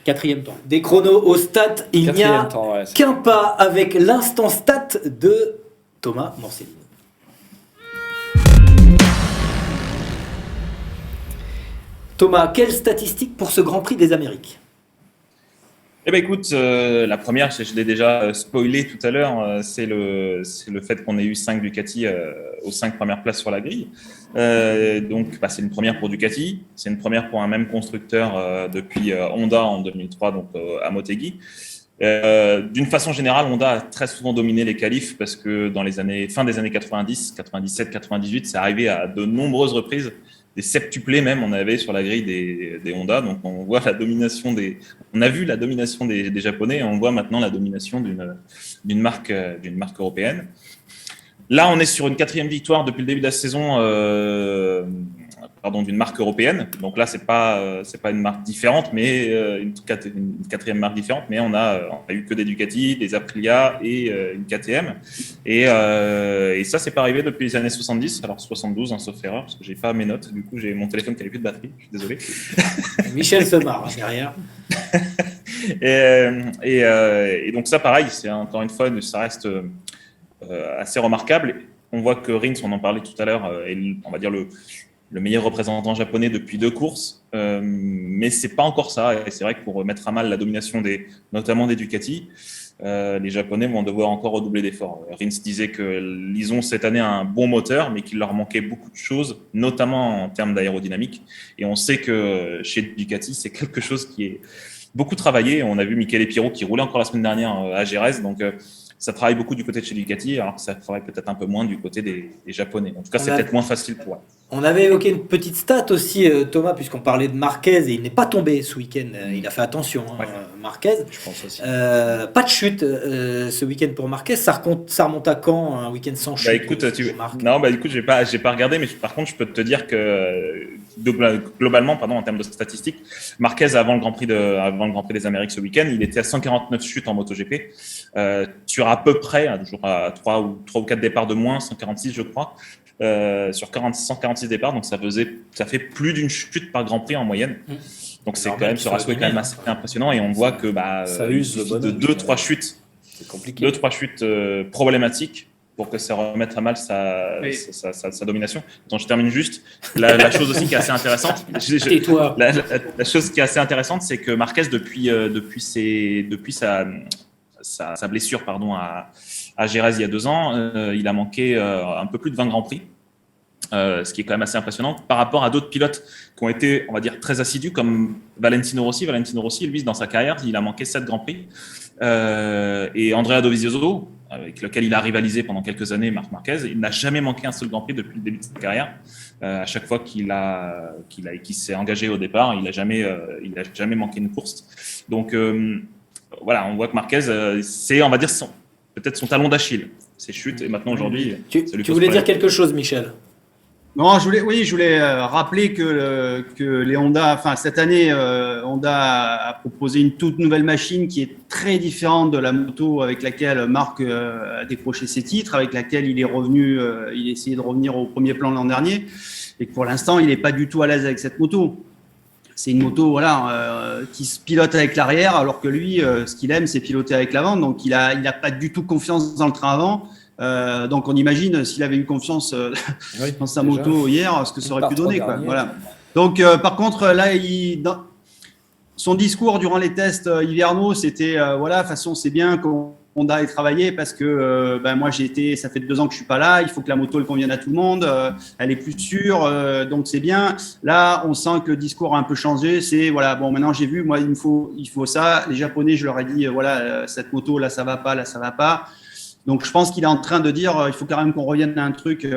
4e temps. Des chronos au stat, il n'y a qu'un pas avec l'instant stat de Thomas Morcellino. Thomas, quelle statistique pour ce Grand Prix des Amériques? Eh ben écoute, la première, je l'ai déjà spoilé tout à l'heure, c'est le fait qu'on ait eu 5 Ducati aux 5 premières places sur la grille. Donc, c'est une première pour Ducati, c'est une première pour un même constructeur depuis Honda en 2003, donc à Motegi. D'une façon générale, Honda a très souvent dominé les qualifs parce que dans fin des années 90, 97, 98, c'est arrivé à de nombreuses reprises. Des septuplés même, on avait sur la grille des Honda. Donc, on voit on a vu la domination des Japonais et on voit maintenant la domination d'une marque européenne. Là, on est sur une 4e victoire depuis le début de la saison, d'une marque européenne. Donc là, c'est pas une marque différente, mais une 4e marque différente. Mais on a eu que des Ducati, des Aprilia et une KTM. Et ça, c'est pas arrivé depuis les années 70. Alors 72, sauf erreur, parce que j'ai pas mes notes. Du coup, j'ai mon téléphone qui avait plus de batterie. Je suis désolé. Michel se marre derrière. Et donc ça, pareil, c'est encore une fois, ça reste assez remarquable. On voit que Rins, on en parlait tout à l'heure, est, on va dire, le meilleur représentant japonais depuis 2 courses, mais c'est pas encore ça. Et c'est vrai que pour mettre à mal la domination notamment des Ducati, les Japonais vont devoir encore redoubler d'efforts. Rins disait qu'ils ont cette année un bon moteur, mais qu'il leur manquait beaucoup de choses, notamment en termes d'aérodynamique. Et on sait que chez Ducati, c'est quelque chose qui est beaucoup travaillé. On a vu Michele Pirro qui roulait encore la semaine dernière à Jerez, donc ça travaille beaucoup du côté de chez Ducati, alors que ça travaille peut-être un peu moins du côté des Japonais. En tout cas, c'est peut-être moins facile pour eux. On avait évoqué une petite stat aussi, Thomas, puisqu'on parlait de Marquez, et il n'est pas tombé ce week-end. Il a fait attention, Marquez. Je pense aussi. Pas de chute ce week-end pour Marquez. Ça remonte à quand, un week-end sans chute? Écoute, j'ai pas regardé, mais par contre, je peux te dire que globalement, en termes de statistiques, Marquez, avant le Grand Prix des Amériques ce week-end, il était à 149 chutes en MotoGP. Sur à peu près, toujours à 3 ou 4 départs de moins, 146 je crois, sur 146 départs, donc ça fait plus d'une chute par Grand Prix en moyenne. Donc c'est quand même, ce ratio est quand même assez impressionnant et on voit que ça use il suffit de 2-3 chutes. C'est compliqué. 2-3 chutes problématiques pour que ça remette à mal sa domination. Donc je termine juste. La chose aussi qui est assez intéressante. Tais-toi. La chose qui est assez intéressante, c'est que Marquez depuis sa blessure à Jerez il y a 2 ans, il a manqué un peu plus de 20 Grands Prix. Ce qui est quand même assez impressionnant par rapport à d'autres pilotes qui ont été, on va dire, très assidus comme Valentino Rossi. Valentino Rossi, lui, dans sa carrière, il a manqué 7 Grands Prix. Et Andrea Dovizioso, avec lequel il a rivalisé pendant quelques années, Marc Marquez, il n'a jamais manqué un seul Grand Prix depuis le début de sa carrière. À chaque fois qu'il s'est engagé au départ, il n'a jamais manqué une course. Donc voilà, on voit que Marquez, c'est, on va dire, peut-être son talon d'Achille, ses chutes. Et maintenant, aujourd'hui, tu voulais dire quelque chose, Michel? Non, je voulais rappeler que les Honda, enfin cette année, Honda a proposé une toute nouvelle machine qui est très différente de la moto avec laquelle Marc a décroché ses titres, avec laquelle il est revenu, il a essayé de revenir au premier plan l'an dernier, et que pour l'instant, il n'est pas du tout à l'aise avec cette moto. C'est une moto, qui se pilote avec l'arrière, alors que lui, ce qu'il aime, c'est piloter avec l'avant. Donc, il a pas du tout confiance dans le train avant. Donc on imagine s'il avait eu confiance dans sa moto hier, ce que ça aurait pu donner, quoi. Voilà. Donc par contre là, son discours durant les tests hivernaux, c'était voilà, de toute façon c'est bien qu'Honda ait travaillé parce que moi ça fait 2 ans que je suis pas là, il faut que la moto elle convienne à tout le monde, elle est plus sûre, donc c'est bien. Là on sent que le discours a un peu changé, c'est voilà, bon maintenant j'ai vu, moi il faut ça. Les Japonais, je leur ai dit cette moto là ça va pas, là ça va pas. Donc, je pense qu'il est en train de dire il faut quand même qu'on revienne à un truc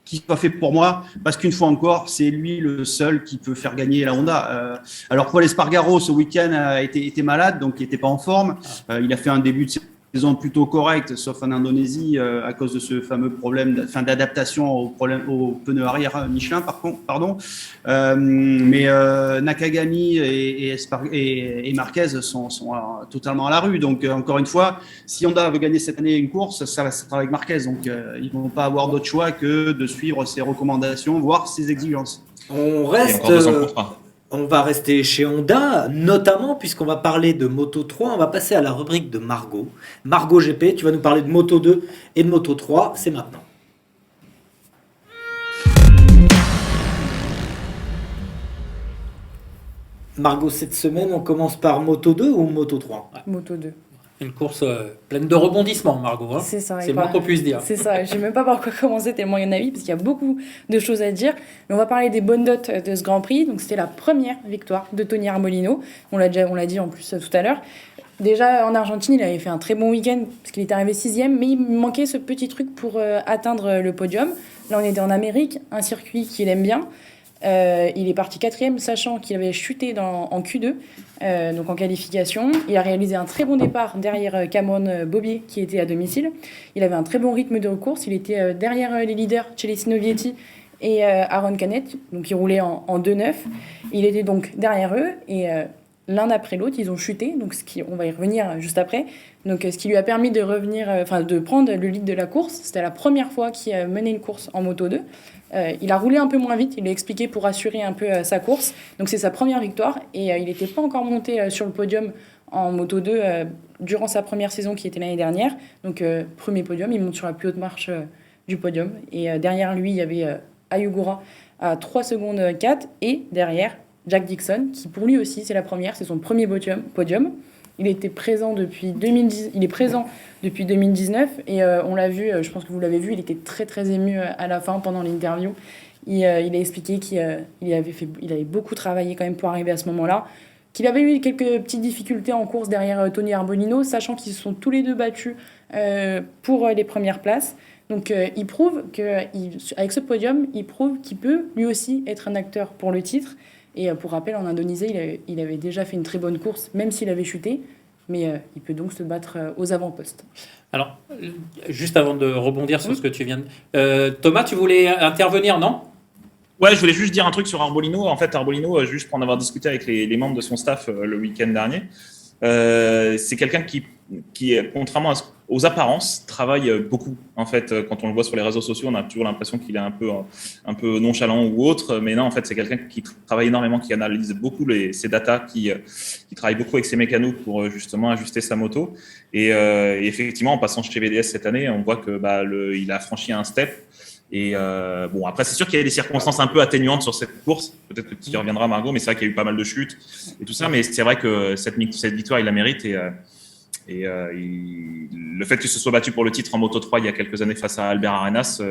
qui soit fait pour moi, parce qu'une fois encore, c'est lui le seul qui peut faire gagner la Honda. Alors, Paul Espargaro, ce week-end, a été malade, donc il n'était pas en forme. Il a fait un début de saison plutôt correcte, sauf en Indonésie, à cause de ce fameux problème d'adaptation aux pneus arrière Michelin, pardon. Mais Nakagami et Marquez sont totalement à la rue. Donc, encore une fois, si Honda veut gagner cette année une course, ça va se faire avec Marquez. Donc, ils ne vont pas avoir d'autre choix que de suivre ses recommandations, voire ses exigences. On va rester chez Honda, notamment puisqu'on va parler de Moto 3. On va passer à la rubrique de Margot. Margot GP, tu vas nous parler de Moto 2 et de Moto 3. C'est maintenant. Margot, cette semaine, on commence par Moto 2 ou Moto 3 ? Moto 2. Une course pleine de rebondissements, Margot. Hein. C'est ça. C'est le moins qu'on puisse dire. C'est ça. Je ne sais même pas par quoi commencer tellement il y en a eu, parce qu'il y a beaucoup de choses à dire. Mais on va parler des bonnes notes de ce Grand Prix. Donc, c'était la première victoire de Tony Arbolino. On l'a dit en plus tout à l'heure. Déjà, en Argentine, il avait fait un très bon week-end, parce qu'il était arrivé 6e, mais il manquait ce petit truc pour atteindre le podium. Là, on était en Amérique, un circuit qu'il aime bien. Il est parti 4e, sachant qu'il avait chuté en Q2, donc en qualification. Il a réalisé un très bon départ derrière Cameron Bobier, qui était à domicile. Il avait un très bon rythme de course. Il était derrière les leaders, Celestino Vietti et Aaron Canet, donc il roulait en 2-9. Il était donc derrière eux, et l'un après l'autre, ils ont chuté, donc on va y revenir juste après. Donc, ce qui lui a permis de prendre le lead de la course. C'était la première fois qu'il menait une course en Moto 2. Il a roulé un peu moins vite, il l'a expliqué pour assurer un peu sa course. Donc c'est sa première victoire et il n'était pas encore monté sur le podium en Moto 2 durant sa première saison qui était l'année dernière. Donc premier podium, il monte sur la plus haute marche du podium. Et derrière lui, il y avait Ayugura à 3 secondes 4 et derrière Jack Dixon qui pour lui aussi c'est la première, c'est son premier podium. Il était présent depuis 2010, il est présent depuis 2019 et on l'a vu, je pense que vous l'avez vu, il était très très ému à la fin pendant l'interview. Il a expliqué qu'il avait beaucoup travaillé quand même pour arriver à ce moment-là, qu'il avait eu quelques petites difficultés en course derrière Tony Arbolino, sachant qu'ils se sont tous les deux battus pour les premières places. Donc il prouve qu'avec ce podium, il prouve qu'il peut lui aussi être un acteur pour le titre. Et pour rappel, en Indonésie, il avait déjà fait une très bonne course, même s'il avait chuté. Mais il peut donc se battre aux avant-postes. Alors, juste avant de rebondir sur ce que tu viens de... Thomas, tu voulais intervenir, non ? Ouais, je voulais juste dire un truc sur Arbolino. En fait, Arbolino, juste pour en avoir discuté avec les membres de son staff le week-end dernier, c'est quelqu'un qui contrairement aux apparences, travaille beaucoup. En fait, quand on le voit sur les réseaux sociaux, on a toujours l'impression qu'il est un peu nonchalant ou autre, mais non, en fait, c'est quelqu'un qui travaille énormément, qui analyse beaucoup ses datas, qui travaille beaucoup avec ses mécanos pour justement ajuster sa moto. Et effectivement, en passant chez VDS cette année, on voit que il a franchi un step. Et bon, après, c'est sûr qu'il y a des circonstances un peu atténuantes sur cette course. Peut-être que tu y reviendras, Margot, mais c'est vrai qu'il y a eu pas mal de chutes et tout ça. Mais c'est vrai que cette victoire, il la mérite. Et le fait qu'il se soit battu pour le titre en Moto 3 il y a quelques années face à Albert Arenas,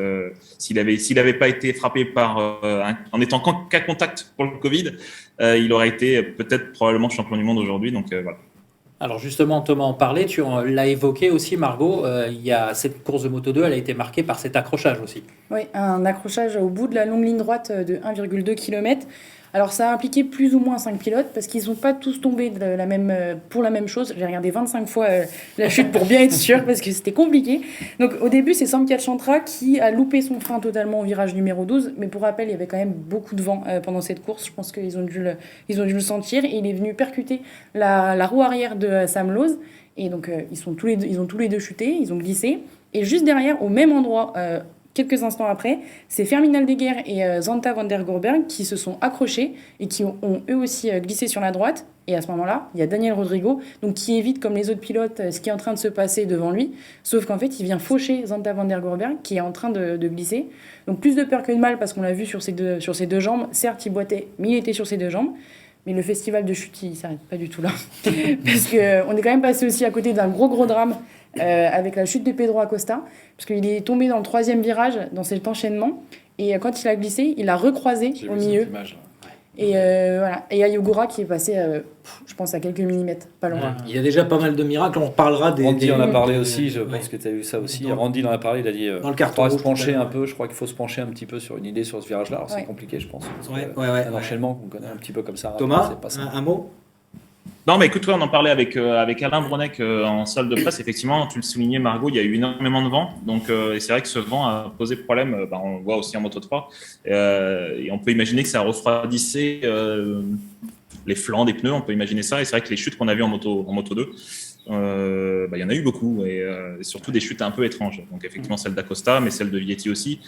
s'il avait pas été frappé en étant qu'à contact pour le Covid, il aurait été peut-être probablement champion du monde aujourd'hui. Donc voilà. Alors justement, Thomas en parlait, tu l'as évoqué aussi, Margot, il y a cette course de Moto 2, elle a été marquée par cet accrochage aussi. Oui, un accrochage au bout de la longue ligne droite de 1,2 km. Alors ça a impliqué plus ou moins 5 pilotes parce qu'ils sont pas tous tombés pour la même chose. J'ai regardé 25 fois la chute pour bien être sûr parce que c'était compliqué. Donc au début, c'est Sam Chantra qui a loupé son frein totalement au virage numéro 12. Mais pour rappel, il y avait quand même beaucoup de vent pendant cette course. Je pense qu'ils ont dû le sentir. Et il est venu percuter la roue arrière de Sam Lowe. Et donc ils ont tous les deux chuté, ils ont glissé. Et juste derrière, au même endroit... quelques instants après, c'est Fermin Aldeguer et Zanta van der Gorberg qui se sont accrochés et qui ont eux aussi glissé sur la droite. Et à ce moment-là, il y a Daniel Rodrigo donc, qui évite, comme les autres pilotes, ce qui est en train de se passer devant lui. Sauf qu'en fait, il vient faucher Zanta van der Gorberg qui est en train de glisser. Donc plus de peur que de mal parce qu'on l'a vu sur ses deux jambes. Certes, il boitait, mais il était sur ses deux jambes. Mais le festival de chute, il ne s'arrête pas du tout là. Parce qu'on est quand même passé aussi à côté d'un gros drame avec la chute de Pedro Acosta. Parce qu'il est tombé dans le 3e virage, dans cet enchaînement. Et quand il a glissé, il a recroisé au milieu. Et voilà. Et Ayogura qui est passé, je pense, à quelques millimètres, pas loin. Ouais. Il y a déjà pas mal de miracles. On reparlera des. Randy en a parlé aussi, je pense que tu as vu ça aussi. Randy en a parlé, il a dit dans le carton se pencher un peu. Je crois qu'il faut se pencher un petit peu sur une idée sur ce virage-là. Alors, c'est compliqué, je pense. Un enchaînement qu'on connaît un petit peu comme ça. Thomas, un mot? Non, mais écoute, on en parlait avec Alain Bronek en salle de presse. Effectivement, tu le soulignais, Margot, il y a eu énormément de vent. Donc, et c'est vrai que ce vent a posé problème. On le voit aussi en Moto 3. Et on peut imaginer que ça refroidissait les flancs des pneus. On peut imaginer ça. Et c'est vrai que les chutes qu'on a vues en Moto 2, il y en a eu beaucoup. Et surtout des chutes un peu étranges. Donc, effectivement, celle d'Acosta, mais celle de Vietti aussi.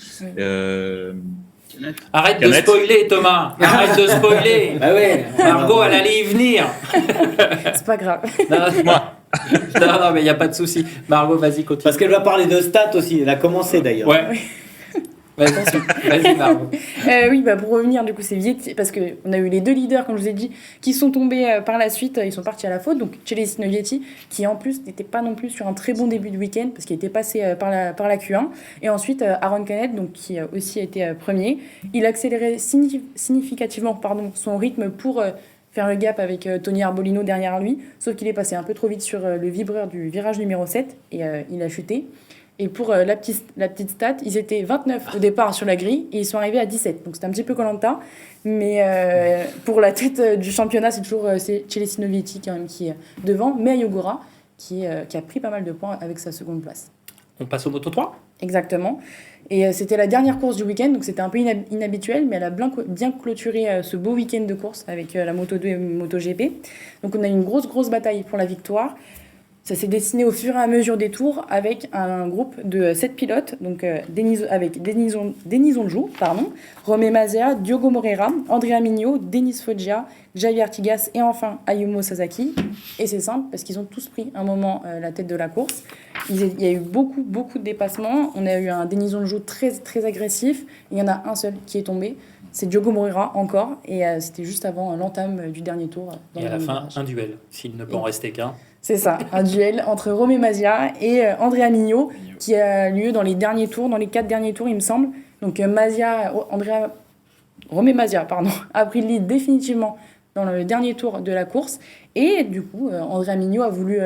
Arrête de spoiler, Thomas. Arrête de spoiler. Bah ouais. Margot, elle allait y venir. C'est pas grave. Non, mais il n'y a pas de souci. Margot, vas-y, continue. Parce qu'elle va parler de stats aussi. Elle a commencé d'ailleurs. Ouais. Vas-y, Margot. Oui, pour revenir, du coup, c'est Vietti, parce qu'on a eu les deux leaders, comme je vous ai dit, qui sont tombés par la suite, ils sont partis à la faute. Donc, Celestino Vietti, qui en plus n'était pas non plus sur un très bon début de week-end, parce qu'il était passé par la Q1. Et ensuite, Aaron Canet, donc, qui aussi a été premier. Il a accéléré significativement son rythme pour faire le gap avec Tony Arbolino derrière lui, sauf qu'il est passé un peu trop vite sur le vibreur du virage numéro 7, et il a chuté. Et pour la petite stat, ils étaient 29 au départ sur la grille et ils sont arrivés à 17. Donc c'était un petit peu Koh-Lanta. Mais pour la tête du championnat, c'est toujours Celestino Vietti quand même qui est devant. Mais Ayogura qui a pris pas mal de points avec sa seconde place. On passe au Moto 3 ? Exactement. Et c'était la dernière course du week-end, donc c'était un peu inhabituel, mais elle a bien clôturé ce beau week-end de course avec la Moto 2 et Moto GP. Donc on a eu une grosse bataille pour la victoire. Ça s'est dessiné au fur et à mesure des tours avec un groupe de 7 pilotes, donc avec Denis Onjou, Romé Mazea, Diogo Moreira, Andrea Mignot, Denis Foggia, Javier Artigas et enfin Ayumu Sasaki. Et c'est simple parce qu'ils ont tous pris un moment la tête de la course. Il y a eu beaucoup de dépassements. On a eu un Denis Onjou très agressif. Il y en a un seul qui est tombé. C'est Diogo Moreira encore. Et c'était juste avant l'entame du dernier tour. Et à la fin, un duel, s'il ne peut en rester qu'un. C'est ça, un duel entre Romé Mazia et Andrea Mignot qui a lieu dans les derniers tours, dans les 4 derniers tours, il me semble. Donc Romé Mazia a pris le lead définitivement dans le dernier tour de la course. Et du coup, Andrea Mignot a voulu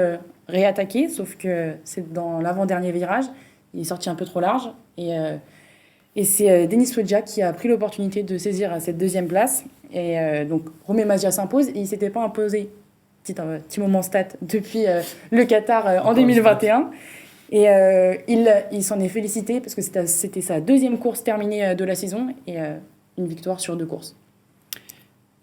réattaquer, sauf que c'est dans l'avant-dernier virage. Il est sorti un peu trop large. Et c'est Denis Foggia qui a pris l'opportunité de saisir cette deuxième place. Et donc Romé Mazia s'impose et il ne s'était pas imposé. Petit moment stat depuis le Qatar en 2021 et il s'en est félicité parce que c'était sa deuxième course terminée de la saison et une victoire sur 2 courses.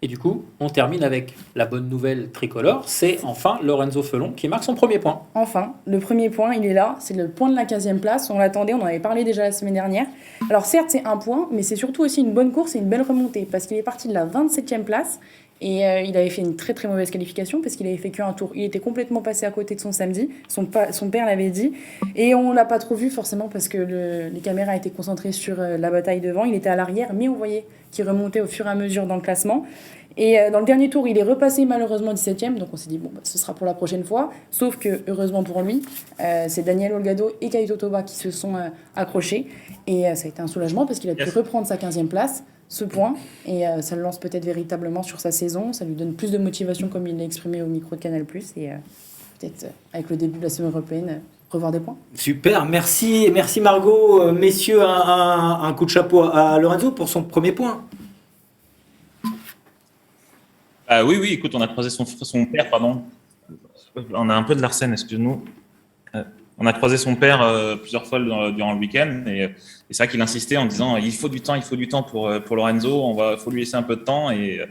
Et du coup, on termine avec la bonne nouvelle tricolore, c'est enfin Lorenzo Felon qui marque son premier point. Enfin, le premier point, il est là, c'est le point de la 15e place. On l'attendait, on en avait parlé déjà la semaine dernière. Alors certes, c'est un point, mais c'est surtout aussi une bonne course et une belle remontée, parce qu'il est parti de la 27e place, et il avait fait une très très mauvaise qualification, parce qu'il avait fait qu'un tour. Il était complètement passé à côté de son samedi, son père l'avait dit, et on l'a pas trop vu forcément, parce que les caméras étaient concentrées sur la bataille devant. Il était à l'arrière, mais on voyait qu'il remontait au fur et à mesure dans le classement. Et dans le dernier tour, il est repassé malheureusement 17e, donc on s'est dit, bon, ce sera pour la prochaine fois. Sauf que, heureusement pour lui, c'est Daniel Olgado et Kaito Toba qui se sont accrochés. Et ça a été un soulagement parce qu'il a pu reprendre sa 15e place, ce point. Et ça le lance peut-être véritablement sur sa saison. Ça lui donne plus de motivation, comme il l'a exprimé au micro de Canal+. Et peut-être, avec le début de la semaine européenne, revoir des points. Super, merci Margot. Messieurs, un coup de chapeau à Lorenzo pour son premier point. Oui, écoute, on a croisé son père, pardon. On a un peu de l'arsène, excuse-nous. On a croisé son père plusieurs fois durant le week-end, et c'est vrai qu'il insistait en disant il faut du temps pour Lorenzo, faut lui laisser un peu de temps, et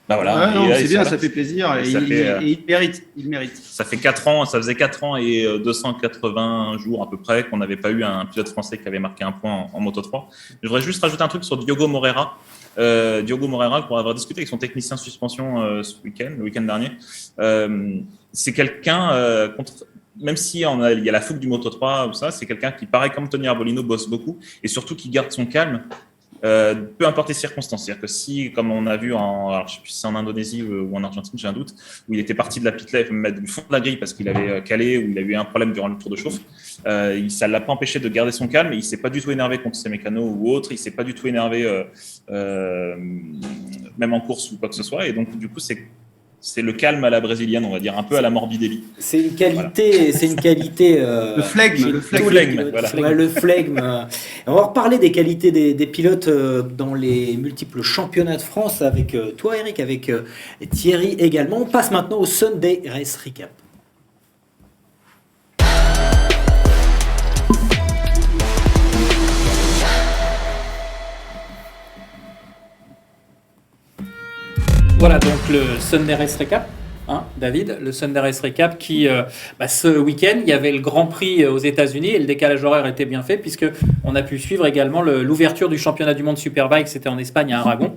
voilà. Ouais, non, c'est bien, ça fait plaisir, et il mérite. Ça fait 4 ans, ça faisait 4 ans et 280 jours à peu près qu'on n'avait pas eu un pilote français qui avait marqué un point en Moto3. Je voudrais juste rajouter un truc sur Diogo Moreira. Diogo Moreira, pour avoir discuté avec son technicien suspension le week-end dernier, c'est quelqu'un, même si il y a la fougue du Moto3 ou ça, c'est quelqu'un qui, pareil comme Tony Arbolino, bosse beaucoup et surtout qui garde son calme, peu importe les circonstances. C'est-à-dire que si, comme on a vu alors je sais plus si c'est en Indonésie ou en Argentine, j'ai un doute, où il était parti de la pit lane, mettre du fond de la grille parce qu'il avait calé ou il a eu un problème durant le tour de chauffe, ça l'a pas empêché de garder son calme, et il s'est pas du tout énervé contre ses mécanos ou autres, il s'est pas du tout énervé même en course ou quoi que ce soit, et donc du coup c'est le calme à la brésilienne, on va dire, un peu à la Morbidelli. C'est une qualité, le flegme. Voilà. Ouais, le flegme. On va reparler des qualités des pilotes dans les multiples championnats de France avec toi, Eric, avec Thierry également. On passe maintenant au Sunday Race Recap. Voilà donc le Sunday Race Recap, David, le Sunday Race Recap qui, ce week-end, il y avait le Grand Prix aux États-Unis et le décalage horaire était bien fait puisque on a pu suivre également l'ouverture du championnat du monde Superbike, c'était en Espagne à Aragon,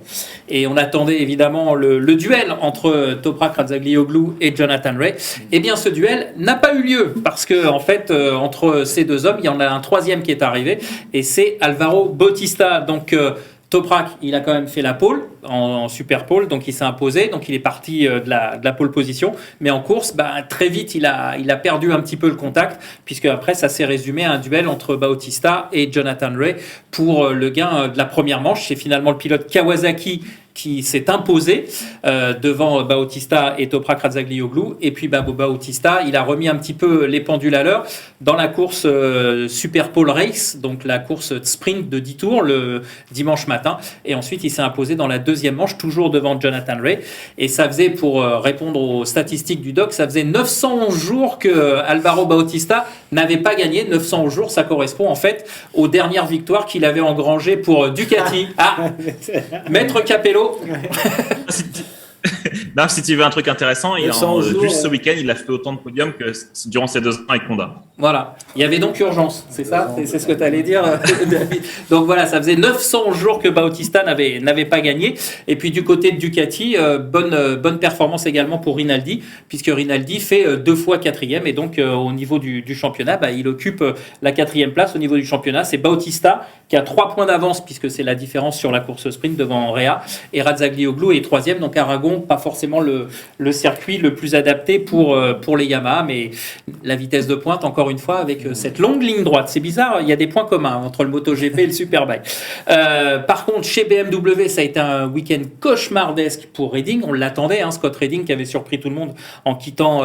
et on attendait évidemment le duel entre Toprak Razgatlioglu et Jonathan Rea. Et bien ce duel n'a pas eu lieu parce que en fait entre ces deux hommes, il y en a un troisième qui est arrivé et c'est Alvaro Bautista. Donc Toprak, il a quand même fait la pole en super pole, donc il s'est imposé, donc il est parti de la pole position, mais en course, très vite il a perdu un petit peu le contact, puisque après ça s'est résumé à un duel entre Bautista et Jonathan Rea pour le gain de la première manche. C'est finalement le pilote Kawasaki qui s'est imposé devant Bautista et Toprak Razgatlioglu. Et puis Bautista, il a remis un petit peu les pendules à l'heure dans la course Super Pole Race, donc la course sprint de 10 tours le dimanche matin. Et ensuite, il s'est imposé dans la deuxième manche, toujours devant Jonathan Rea. Et ça faisait, pour répondre aux statistiques du doc, ça faisait 911 jours que Alvaro Bautista n'avait pas gagné. 911 jours, ça correspond en fait aux dernières victoires qu'il avait engrangées pour Ducati. Maître Capello. Non, si tu veux un truc intéressant, juste ce week-end, il a fait autant de podiums que durant ses 2 ans avec Honda. Voilà, il y avait donc urgence, c'est ça? C'est ce que tu allais dire, David. Donc voilà, ça faisait 900 jours que Bautista n'avait pas gagné. Et puis du côté de Ducati, bonne performance également pour Rinaldi, puisque Rinaldi fait 2 fois 4e, et donc au niveau du championnat, il occupe la 4e place au niveau du championnat. C'est Bautista qui a 3 points d'avance, puisque c'est la différence sur la course sprint devant Rea, et Razgatlioglu est 3e, donc Aragon, pas forcément le circuit le plus adapté pour les Yamaha, mais la vitesse de pointe, encore une fois, avec cette longue ligne droite. C'est bizarre, il y a des points communs entre le MotoGP et le Superbike. Par contre, chez BMW, ça a été un week-end cauchemardesque pour Redding. On l'attendait, Scott Redding, qui avait surpris tout le monde en quittant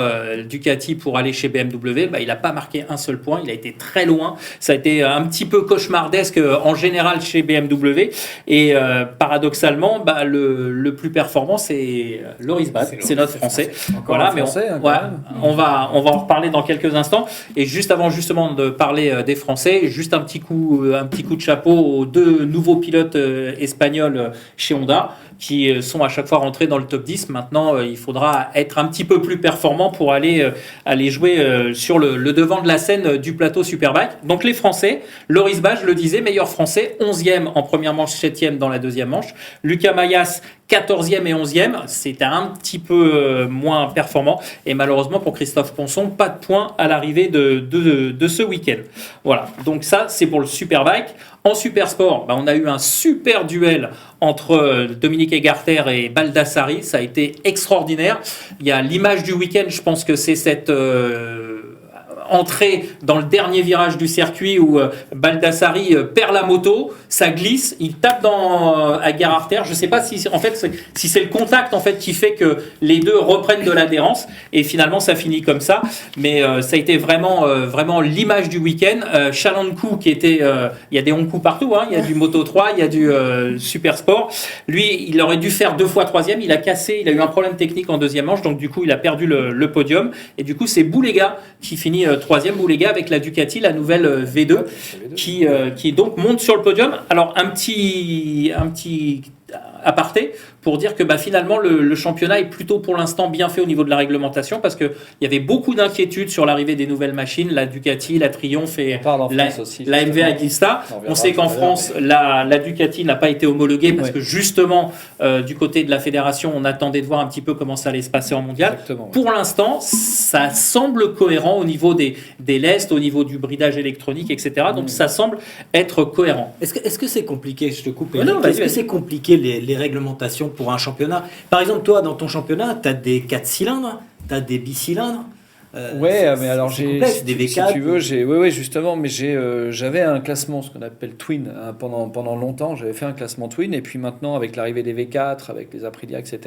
Ducati pour aller chez BMW. Il n'a pas marqué un seul point, il a été très loin. Ça a été un petit peu cauchemardesque en général chez BMW. Et paradoxalement, le plus performant, c'est Loris Baz, c'est notre Français. Encore Voilà, un mais Français, hein, quand ouais, même. on va en reparler dans quelques instants. Et juste avant justement de parler des Français, juste un petit coup de chapeau aux 2 nouveaux pilotes espagnols chez Honda qui sont à chaque fois rentrés dans le top 10. Maintenant, il faudra être un petit peu plus performant pour aller jouer sur le devant de la scène du plateau Superbike. Donc les Français, Loris Baz, je le disais, meilleur Français, 11e en première manche, 7e dans la deuxième manche. Lucas Mayas, 14e et 11e, c'était un petit peu moins performant. Et malheureusement pour Christophe Ponson, pas de points à l'arrivée de ce week-end. Voilà, donc ça c'est pour le Superbike. En Supersport, on a eu un super duel entre Dominique Egarter et Baldassari. Ça a été extraordinaire. Il y a l'image du week-end, je pense que c'est cette entrée dans le dernier virage du circuit où Baldassari perd la moto, ça glisse, il tape à Egarter. Je ne sais pas si c'est le contact en fait qui fait que les deux reprennent de l'adhérence et finalement ça finit comme ça. Mais ça a été vraiment l'image du week-end. Chalankou qui était, il y a des Honku partout, hein, il y a du Moto 3, il y a du Super Sport. Lui, il aurait dû faire 2 fois 3e, il a eu un problème technique en deuxième manche, donc du coup il a perdu le podium et du coup c'est Boulega qui finit 3e, Boulega avec la Ducati, la nouvelle V2 qui donc monte sur le podium. Alors un petit aparté pour dire que finalement le championnat est plutôt pour l'instant bien fait au niveau de la réglementation parce qu'il y avait beaucoup d'inquiétudes sur l'arrivée des nouvelles machines, la Ducati, la Triomphe et la MV Agusta. On sait qu'en France, la Ducati n'a pas été homologuée parce que justement, du côté de la fédération, on attendait de voir un petit peu comment ça allait se passer en mondial. Exactement. Pour l'instant, ça semble cohérent au niveau des lestes, au niveau du bridage électronique, etc. Donc ça semble être cohérent. Est-ce que c'est compliqué, je te coupe, Non, est-ce que c'est compliqué les réglementations pour un championnat? Par exemple, toi, dans ton championnat, tu as des 4 cylindres, tu as des bicylindres. Mais alors j'ai des V4. Si tu veux, justement, mais j'avais un classement, ce qu'on appelle twin, hein, pendant longtemps. J'avais fait un classement twin, et puis maintenant, avec l'arrivée des V4, avec les Aprilia, etc.,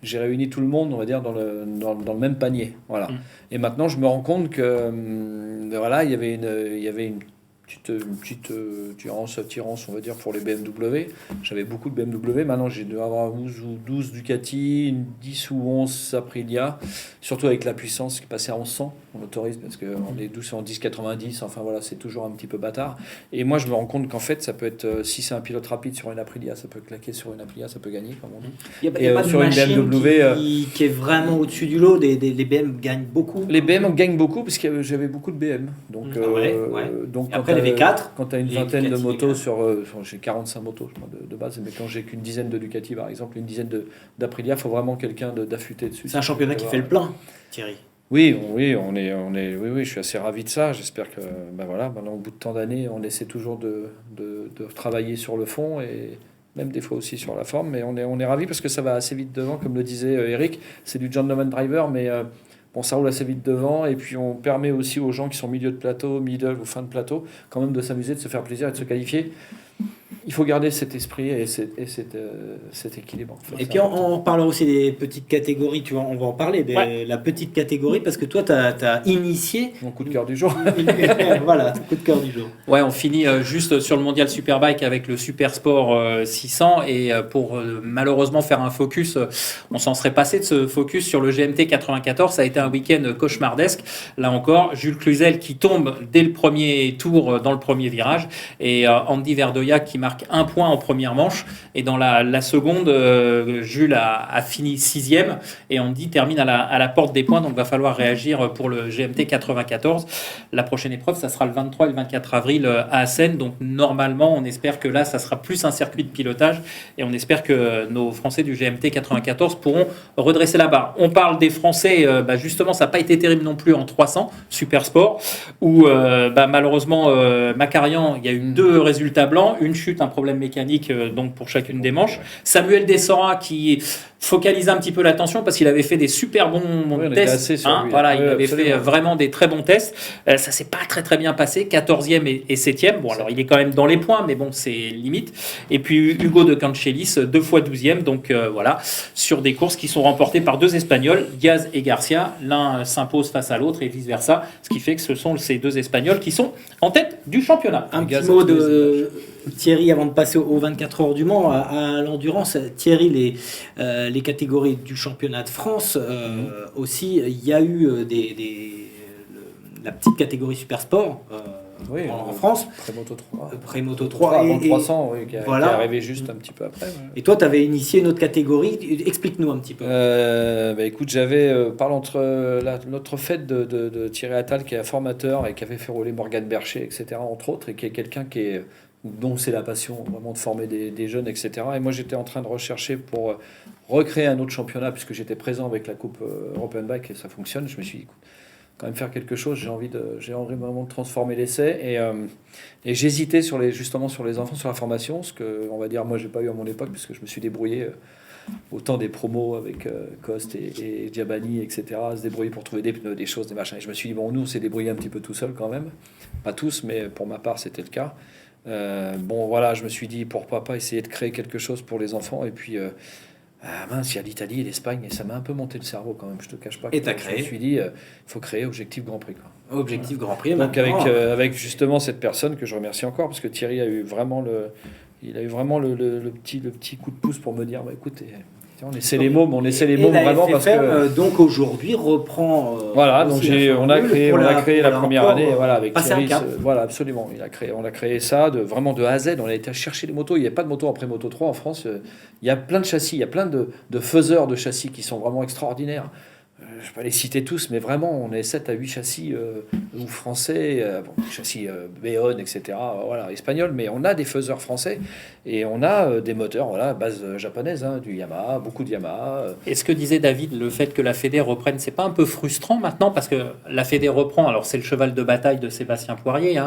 j'ai réuni tout le monde, on va dire, dans le même panier. Voilà. Et maintenant, je me rends compte que voilà, il y avait une petite attirance, on va dire, pour les BMW. J'avais beaucoup de BMW. Maintenant, j'ai dû avoir 11 ou 12 Ducati, 10 ou 11 Aprilia, surtout avec la puissance qui passait à 1100. On autorise parce qu'on est douce en 1090. Enfin, voilà, c'est toujours un petit peu bâtard. Et moi, je me rends compte qu'en fait, ça peut être, si c'est un pilote rapide sur une Aprilia, ça peut claquer sur une Aprilia, ça peut gagner, comme on dit. Il n'y a pas de sur une machine BMW qui est vraiment au-dessus du lot. Les BM gagnent beaucoup. Les BM gagnent beaucoup parce que j'avais beaucoup de BM. Donc, donc après, les V4, quand tu as une vingtaine Ducati, de motos j'ai 45 motos de base, mais quand j'ai qu'une dizaine de Ducati par exemple, une dizaine d'Aprilia, il faut vraiment quelqu'un d'affûté dessus. C'est un championnat qui fait le plein, Thierry. Oui, je suis assez ravi de ça. J'espère que maintenant, au bout de tant d'années, on essaie toujours de travailler sur le fond et même des fois aussi sur la forme, mais on est ravi parce que ça va assez vite devant, comme le disait Eric. C'est du gentleman driver, mais ça roule assez vite devant, et puis on permet aussi aux gens qui sont milieu de plateau, middle ou fin de plateau, quand même de s'amuser, de se faire plaisir et de se qualifier. Il faut garder cet esprit et cet équilibre. En fait. Et puis on reparlera aussi des petites catégories, tu vois, on va en parler, la petite catégorie, parce que toi, tu as initié... Mon coup de cœur du jour. Voilà, ton coup de cœur du jour. Ouais, on finit juste sur le Mondial Superbike avec le Super Sport 600, et pour malheureusement faire un focus, on s'en serait passé de ce focus sur le GMT 94, ça a été un week-end cauchemardesque. Là encore, Jules Cluzel qui tombe dès le premier tour dans le premier virage, et Andy Verdoya qui marque 1 point en première manche, et dans la seconde, Jules a fini 6e, et Andy termine à la porte des points, donc va falloir réagir pour le GMT 94. La prochaine épreuve, ça sera le 23 et le 24 avril à Assen, donc normalement on espère que là ça sera plus un circuit de pilotage, et on espère que nos Français du GMT 94 pourront redresser la barre. On parle des Français, justement ça n'a pas été terrible non plus en 300 Super Sport, où malheureusement Macarian, il y a eu 2 résultats blancs, une chute, un problème mécanique donc pour chacune des manches. Samuel Dessora qui focalise un petit peu l'attention parce qu'il avait fait des super bons tests. Il avait fait vraiment des très bons tests. Ça s'est pas très bien passé. 14e et 7e. Bon, alors il est quand même dans les points, mais bon, c'est limite. Et puis Hugo de Cancelis, 2 fois 12e. Donc sur des courses qui sont remportées par 2 Espagnols, Diaz et Garcia. L'un s'impose face à l'autre et vice-versa. Ce qui fait que ce sont ces 2 Espagnols qui sont en tête du championnat. Un petit mot Thierry, avant de passer aux 24 heures du Mans, à l'endurance, Thierry, les catégories du championnat de France, aussi, il y a eu la petite catégorie Super Sport en France. Prémoto 3. 3. Avant 300, qui est arrivé juste un petit peu après. Ouais. Et toi, tu avais initié une autre catégorie. Explique-nous un petit peu. Écoute, j'avais, par notre fait de Thierry Attal, qui est un formateur et qui avait fait rouler Morgane Bercher, etc., entre autres, et qui est quelqu'un dont c'est la passion vraiment de former des jeunes, etc. Et moi, j'étais en train de rechercher pour recréer un autre championnat, puisque j'étais présent avec la Coupe European Bike et ça fonctionne. Je me suis dit, écoute, quand même faire quelque chose, j'ai envie vraiment de transformer l'essai. Et j'hésitais justement sur les enfants, sur la formation, ce que, on va dire, moi, j'ai pas eu à mon époque, puisque je me suis débrouillé autant des promos avec Coste et Diabani, etc., se débrouiller pour trouver des pneus, des choses, des machins. Et je me suis dit, bon, nous, on s'est débrouillé un petit peu tout seul quand même. Pas tous, mais pour ma part, c'était le cas. Voilà, je me suis dit, pourquoi pas essayer de créer quelque chose pour les enfants. Et puis, mince, il y a l'Italie et l'Espagne, et ça m'a un peu monté le cerveau quand même, je te cache pas. Et t'as créé. Je me suis dit, il faut créer Objectif Grand Prix. Quoi. Objectif Grand Prix. Donc avec justement cette personne que je remercie encore, parce que Thierry a eu vraiment le petit coup de pouce pour me dire, écoute, on essaie les mômes, vraiment parce que donc aujourd'hui reprend. Voilà, donc on a créé la première année, voilà, avec Thierry. Voilà, absolument. On a créé ça vraiment de A à Z. On a été chercher les motos. Il n'y a pas de moto après Moto 3 en France. Il y a plein de châssis, il y a plein de faiseurs de châssis qui sont vraiment extraordinaires. Je ne vais pas les citer tous, mais vraiment, on est 7 à 8 châssis ou français, châssis Béon, etc., voilà, espagnols, mais on a des faiseurs français et on a des moteurs, voilà, base japonaise, du Yamaha, beaucoup de Yamaha. Et ce que disait David, le fait que la Fédé reprenne, c'est pas un peu frustrant maintenant, parce que la Fédé reprend, alors c'est le cheval de bataille de Sébastien Poirier,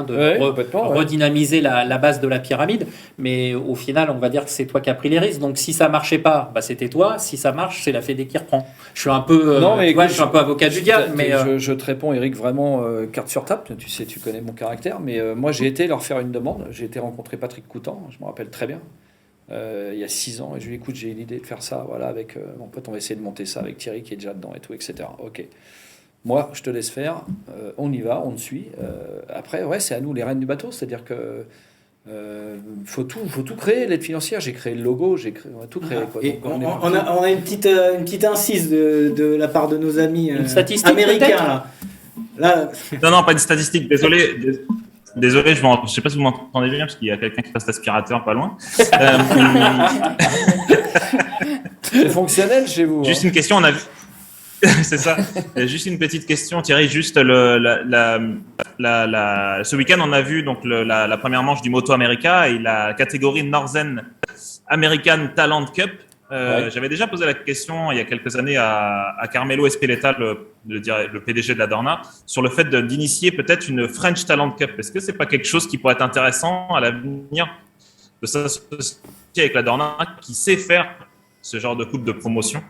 redynamiser la base de la pyramide, mais au final, on va dire que c'est toi qui as pris les risques, donc si ça marchait pas, c'était toi, si ça marche, c'est la Fédé qui reprend. Je suis un peu... je suis un peu avocat du diable, mais... Je te réponds, Eric, vraiment carte sur table. Tu connais mon caractère, mais moi, j'ai été leur faire une demande. J'ai été rencontrer Patrick Coutan, je me rappelle très bien, il y a 6 ans, et je lui ai dit, écoute, j'ai l'idée de faire ça, voilà, avec mon pote, on va essayer de monter ça avec Thierry qui est déjà dedans et tout, etc. Ok. Moi, je te laisse faire, on y va, on te suit. Après, c'est à nous les rênes du bateau, c'est-à-dire que faut tout créer, l'aide financière. J'ai créé le logo, on a tout créé. Quoi. Et on a une petite incise de la part de nos amis américains. Là. Non, pas une statistique. Désolé, je sais pas si vous m'entendez bien parce qu'il y a quelqu'un qui passe l'aspirateur pas loin. C'est fonctionnel chez vous. Juste une question, on a vu. C'est ça. Juste une petite question, Thierry. Juste ce week-end, on a vu donc la première manche du Moto America et la catégorie Northern American Talent Cup. J'avais déjà posé la question il y a quelques années à Carmelo Espeleta, le PDG de la Dorna, sur le fait d'initier peut-être une French Talent Cup. Est-ce que c'est pas quelque chose qui pourrait être intéressant à l'avenir de s'associer avec la Dorna qui sait faire ce genre de coupe de promotion?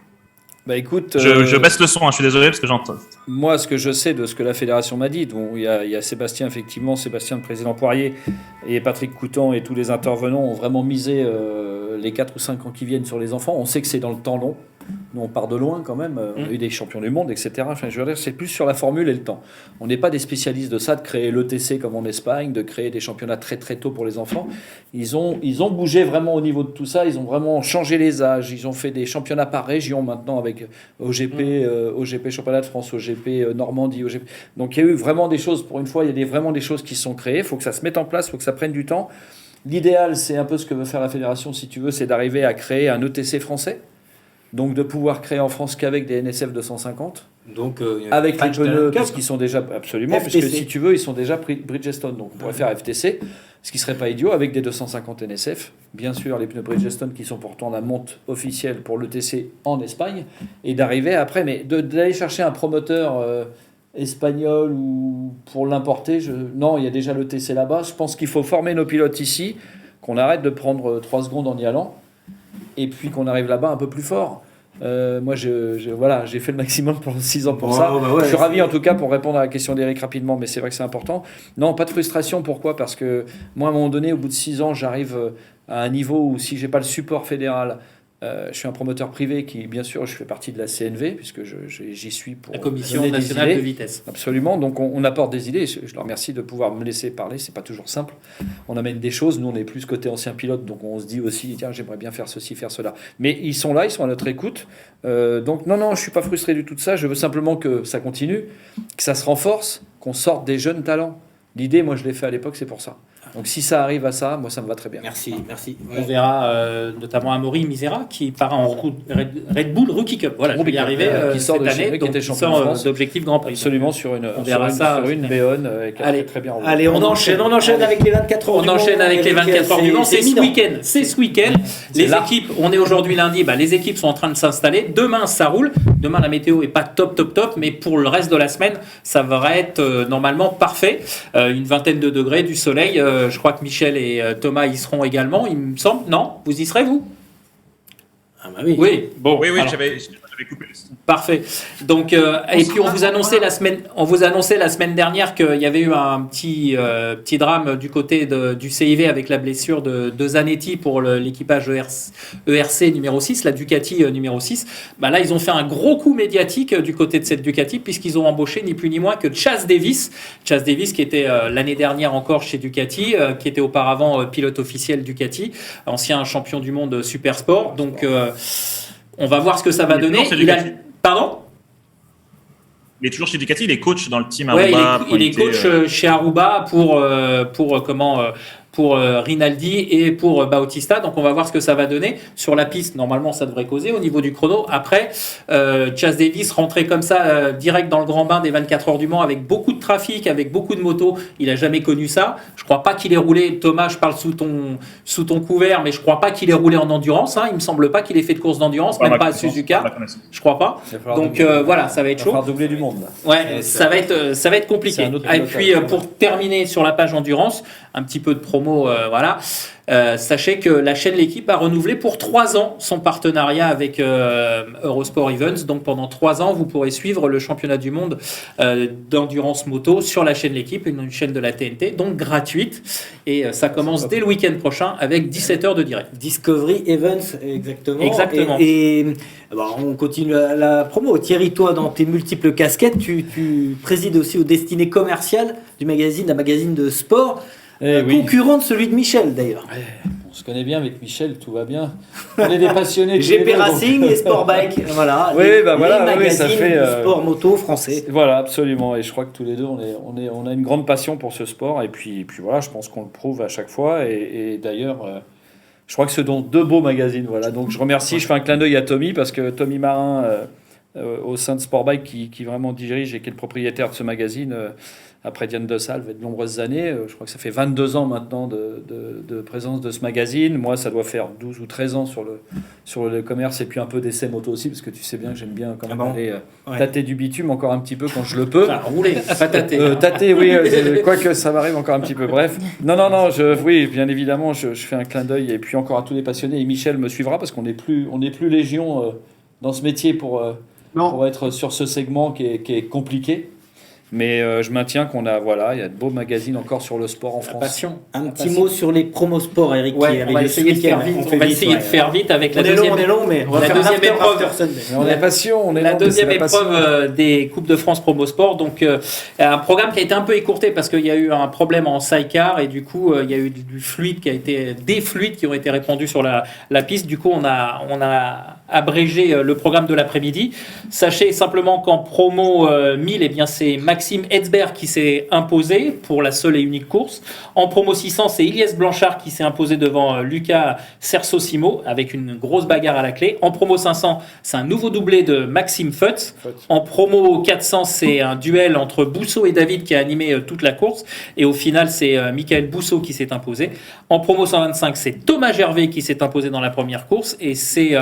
Écoute, je baisse le son, je suis désolé parce que j'entends. Moi, ce que je sais de ce que la fédération m'a dit, il y a Sébastien, effectivement, le président Poirier, et Patrick Coutan et tous les intervenants ont vraiment misé les 4 ou 5 ans qui viennent sur les enfants. On sait que c'est dans le temps long. Nous, on part de loin quand même. On a eu des champions du monde, etc. Enfin, je veux dire, c'est plus sur la formule et le temps. On n'est pas des spécialistes de ça, de créer l'ETC comme en Espagne, de créer des championnats très très tôt pour les enfants. Ils ont bougé vraiment au niveau de tout ça. Ils ont vraiment changé les âges. Ils ont fait des championnats par région maintenant avec OGP Championnat de France, OGP Normandie. OGP. Donc il y a eu vraiment des choses, pour une fois, il y a vraiment des choses qui se sont créées. Il faut que ça se mette en place, il faut que ça prenne du temps. L'idéal, c'est un peu ce que veut faire la fédération, si tu veux, c'est d'arriver à créer un ETC français. Donc de pouvoir créer en France qu'avec des NSF 250. Donc avec les pneus, parce qu'ils sont déjà absolument, FTC. Parce que si tu veux, ils sont déjà Bridgestone. Donc on pourrait faire FTC, ce qui serait pas idiot, avec des 250 NSF. Bien sûr, les pneus Bridgestone qui sont pourtant la monte officielle pour l'ETC en Espagne, et d'arriver après, mais d'aller chercher un promoteur espagnol ou pour l'importer, non, il y a déjà l'ETC là-bas. Je pense qu'il faut former nos pilotes ici, qu'on arrête de prendre 3 secondes en y allant. Et puis qu'on arrive là-bas un peu plus fort. Moi, j'ai fait le maximum pendant 6 ans pour ça. Je suis ravi en tout cas pour répondre à la question d'Eric rapidement, mais c'est vrai que c'est important. Non, pas de frustration. Pourquoi ? Parce que moi, à un moment donné, au bout de 6 ans, j'arrive à un niveau où si j'ai pas le support fédéral, Je suis un promoteur privé qui, bien sûr, je fais partie de la CNV, puisque j'y suis pour La Commission donner des nationale idées. de vitesse. Absolument, donc on apporte des idées. Je leur remercie de pouvoir me laisser parler, c'est pas toujours simple. On amène des choses, nous on est plus côté ancien pilote, donc on se dit aussi, tiens, j'aimerais bien faire ceci, faire cela. Mais ils sont là, ils sont à notre écoute. Donc non, je suis pas frustré du tout de ça. Je veux simplement que ça continue, que ça se renforce, qu'on sorte des jeunes talents. L'idée, moi je l'ai fait à l'époque, c'est pour ça. Donc si ça arrive à ça, moi ça me va très bien. Merci. On verra notamment Amaury Misera qui part en Red Bull Rookie Cup. Voilà, je vais y arriver qui sort cette de année, chez donc qui était qui champion de sort France. d'Objectif Grand Prix. Absolument, sur une Béonne qui a très bien roulé. Allez, on enchaîne avec les 24 heures On du Mans. enchaîne avec les 24 heures du Mans. C'est ce week-end. C'est ce week-end. Les là. équipes, on est aujourd'hui lundi, les équipes sont en train de s'installer. Demain, ça roule. Demain, la météo est pas top, mais pour le reste de la semaine, ça va être normalement parfait. Une vingtaine de degrés, du soleil. Je crois que Michel et Thomas y seront également, il me semble. Non, vous y serez, vous? Ah bah oui. Oui, bon. Oui, alors, j'avais coupé. Parfait. Donc, et puis on vous annonçait la semaine dernière qu'il y avait eu un petit drame du côté du CIV avec la blessure de Zanetti pour l'équipage ERC numéro 6, la Ducati numéro 6. Là, ils ont fait un gros coup médiatique du côté de cette Ducati puisqu'ils ont embauché ni plus ni moins que Chaz Davis. Chaz Davis qui était l'année dernière encore chez Ducati, qui était auparavant pilote officiel Ducati, ancien champion du monde Super Sport. Donc, on va voir ce que ça va donner. Pardon ? Il est toujours chez Ducati, il est coach dans le team Ouais, Aruba. il est coach chez Aruba pour Rinaldi et pour Bautista. Donc on va voir ce que ça va donner. Sur la piste, normalement, ça devrait causer. Au niveau du chrono, après, Chaz Davis rentrait comme ça, direct dans le grand bain des 24 heures du Mans, avec beaucoup de trafic, avec beaucoup de motos. Il n'a jamais connu ça. Je ne crois pas qu'il ait roulé, Thomas, je parle sous ton couvert, mais je ne crois pas qu'il ait roulé en endurance. Il ne me semble pas qu'il ait fait de course d'endurance, même pas à Suzuka. Je ne crois pas. Donc voilà, ça va être chaud. Il va falloir doubler du monde. Là. Ouais, ça va être compliqué. Et puis pour terminer sur la page endurance, un petit peu de promo, voilà. Sachez que la chaîne L'Équipe a renouvelé pour 3 ans son partenariat avec Eurosport Events. Donc pendant 3 ans, vous pourrez suivre le championnat du monde d'endurance moto sur la chaîne L'Équipe, une chaîne de la TNT, donc gratuite. Et ça commence dès le week-end prochain avec 17 heures de direct. Discovery Events, exactement. Exactement. Et on continue la promo. Thierry, toi, dans tes multiples casquettes, tu présides aussi aux destinées commerciales d'un magazine de sport. Concurrent de celui de Michel d'ailleurs. On se connaît bien avec Michel, tout va bien. On est des passionnés. GP Racing et Sport Bike, voilà. Les magazines ça fait de sport moto français. Voilà, absolument. Et je crois que tous les deux, on a une grande passion pour ce sport. Et puis voilà, je pense qu'on le prouve à chaque fois. Et d'ailleurs, je crois que ce sont 2 beaux magazines. Voilà. Donc je remercie, je fais un clin d'œil à Tommy parce que Tommy Marin, au sein de Sport Bike, qui vraiment dirige et qui est le propriétaire de ce magazine. Après Diane de Salve et de nombreuses années, je crois que ça fait 22 ans maintenant de présence de ce magazine. Moi, ça doit faire 12 ou 13 ans sur le commerce et puis un peu d'essai moto aussi, parce que tu sais bien que j'aime bien quand même aller tâter du bitume encore un petit peu quand je le peux. Enfin, rouler, pas tâter. Tâter, oui, quoique ça m'arrive encore un petit peu. Bref, non, oui, bien évidemment, je fais un clin d'œil et puis encore à tous les passionnés. Et Michel me suivra parce qu'on n'est plus légion dans ce métier pour être sur ce segment qui est compliqué. Mais je maintiens il y a de beaux magazines encore sur le sport en France. Passion. Un petit mot sur les promos sport, Eric. On va essayer de faire vite. On va essayer de faire vite avec la deuxième. On est long, mais on va la faire deuxième épreuve. On est patient. La deuxième épreuve des Coupes de France Promo Sport. Donc un programme qui a été un peu écourté parce qu'il y a eu un problème en sidecar et du coup il y a eu des fluides qui ont été répandus sur la piste. Du coup on a abrégé le programme de l'après-midi. Sachez simplement qu'en promo 1000, c'est Maxime Hetzberg qui s'est imposé pour la seule et unique course. En promo 600, c'est Ilyes Blanchard qui s'est imposé devant Luca Sersosimo avec une grosse bagarre à la clé. En promo 500, c'est un nouveau doublé de Maxime Futz. En promo 400, c'est un duel entre Bousseau et David qui a animé toute la course. Et au final, c'est Michael Bousseau qui s'est imposé. En promo 125, c'est Thomas Gervais qui s'est imposé dans la première course. Et c'est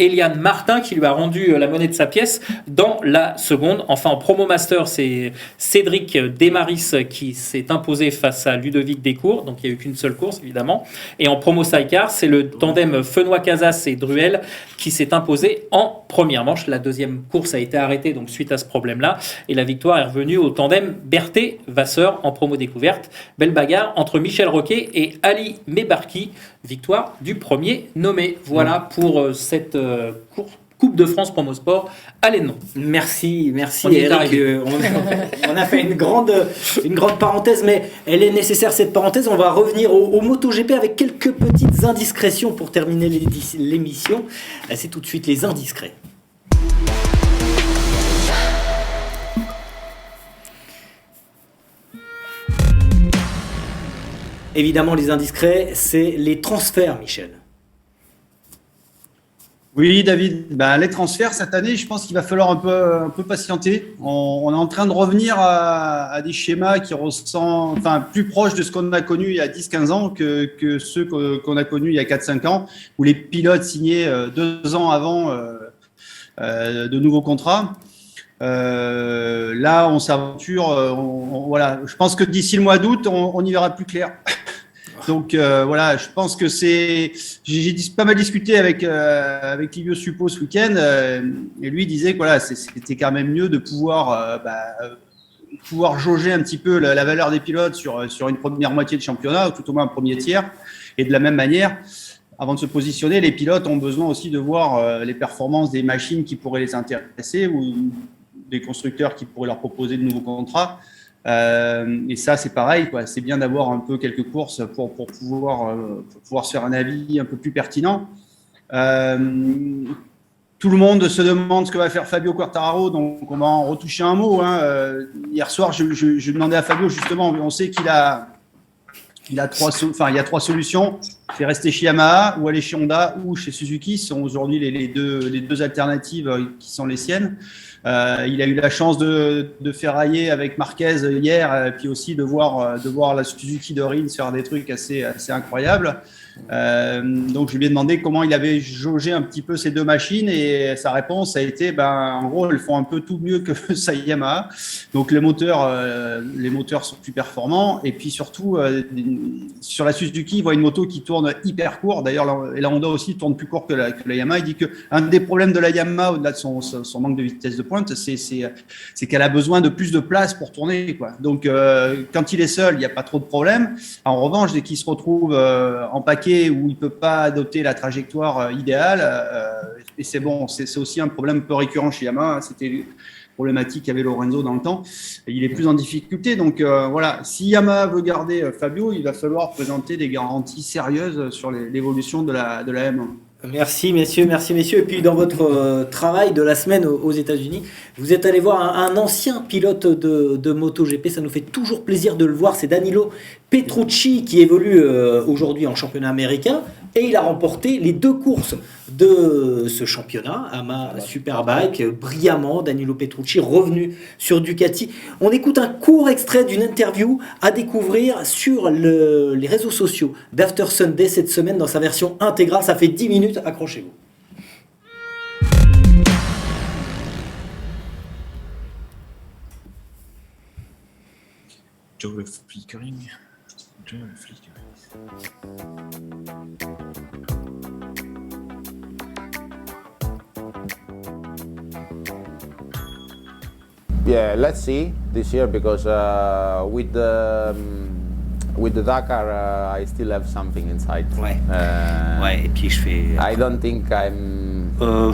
Eliane Martin qui lui a rendu la monnaie de sa pièce dans la seconde. Enfin, en Promo Master, c'est Cédric Desmaris qui s'est imposé face à Ludovic Descours. Donc, il n'y a eu qu'une seule course, évidemment. Et en Promo Sidecar, c'est le tandem Fenoy-Casas et Druel qui s'est imposé en première manche. La deuxième course a été arrêtée donc suite à ce problème-là. Et la victoire est revenue au tandem Berthet-Vasseur en Promo Découverte. Belle bagarre entre Michel Roquet et Ali Mebarki. Victoire du premier nommé. Voilà pour cette Coupe de France Promo Sport à l'Hénon. Merci On y est Eric. arrivé. On a fait une grande parenthèse, mais elle est nécessaire cette parenthèse. On va revenir au MotoGP avec quelques petites indiscrétions pour terminer l'émission. Là, c'est tout de suite les indiscrets. Évidemment, les indiscrets, c'est les transferts, Michel. Oui, David. Les transferts cette année, je pense qu'il va falloir un peu patienter. On est en train de revenir à des schémas qui ressemblent, plus proches de ce qu'on a connu il y a 10-15 ans que ceux qu'on a connus il y a 4-5 ans, où les pilotes signaient 2 ans avant de nouveaux contrats. Là, on s'aventure. Voilà. Je pense que d'ici le mois d'août, on y verra plus clair. Donc voilà, je pense que j'ai pas mal discuté avec Livio Suppo ce week-end et lui disait que voilà, c'était quand même mieux de pouvoir jauger un petit peu la valeur des pilotes sur une première moitié de championnat, ou tout au moins un premier tiers. Et de la même manière, avant de se positionner, les pilotes ont besoin aussi de voir les performances des machines qui pourraient les intéresser ou des constructeurs qui pourraient leur proposer de nouveaux contrats. Et ça, c'est pareil, quoi. C'est bien d'avoir un peu quelques courses pour pouvoir se faire un avis un peu plus pertinent. Tout le monde se demande ce que va faire Fabio Quartararo, donc on va en retoucher un mot. Hier soir, je demandais à Fabio justement, on sait qu'il il y a 3 solutions. C'est rester chez Yamaha ou aller chez Honda ou chez Suzuki. Ce sont aujourd'hui les deux alternatives qui sont les siennes. Il a eu la chance de ferrailler avec Marquez hier, puis aussi de voir la Suzuki de Rins faire des trucs assez incroyables. Donc je lui ai demandé comment il avait jaugé un petit peu ces 2 machines et sa réponse a été en gros elles font un peu tout mieux que sa Yamaha. Donc les moteurs sont plus performants et puis surtout sur la Suzuki il voit une moto qui tourne hyper court. D'ailleurs la Honda aussi tourne plus court que la Yamaha. Il dit que un des problèmes de la Yamaha au-delà de son manque de vitesse de pointe c'est qu'elle a besoin de plus de place pour tourner, quoi. Donc quand il est seul il n'y a pas trop de problèmes. En revanche dès qu'il se retrouve en paquet où il ne peut pas adopter la trajectoire idéale. Et c'est aussi un problème un peu récurrent chez Yamaha. C'était problématique qu'avait Lorenzo dans le temps. Et il est plus en difficulté. Donc voilà, si Yamaha veut garder Fabio, il va falloir présenter des garanties sérieuses sur l'évolution de la M1. Merci messieurs. Et puis dans votre travail de la semaine aux États-Unis, vous êtes allé voir un ancien pilote de MotoGP. Ça nous fait toujours plaisir de le voir. C'est Danilo Petrucci qui évolue aujourd'hui en championnat américain et il a remporté les 2 courses de ce championnat, AMA Superbike, brillamment. Danilo Petrucci revenu sur Ducati. On écoute un court extrait d'une interview à découvrir sur les réseaux sociaux d'After Sunday cette semaine dans sa version intégrale. Ça fait 10 minutes, accrochez-vous. Joe le flickering. Yeah, let's see this year because with the Dakar I still have something inside. Ouais. Et puis je fais. I don't think I'm. Non.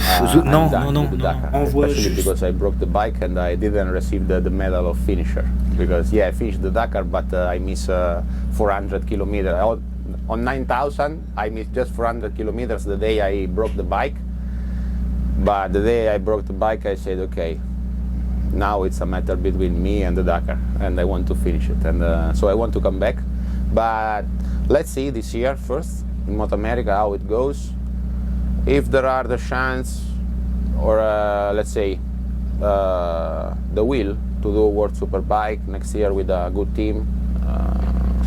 Especially because I broke the bike and I didn't receive the medal of finisher because I finished the Dakar but I missed 400 kilometers. On 9,000 I missed just 400 kilometers the day I broke the bike. But the day I broke the bike I said okay. Now it's a matter between me and the Dakar and I want to finish it and so I want to come back. But let's see this year first in Moto America how it goes. If there are the chance or let's say the will to do World Superbike next year with a good team,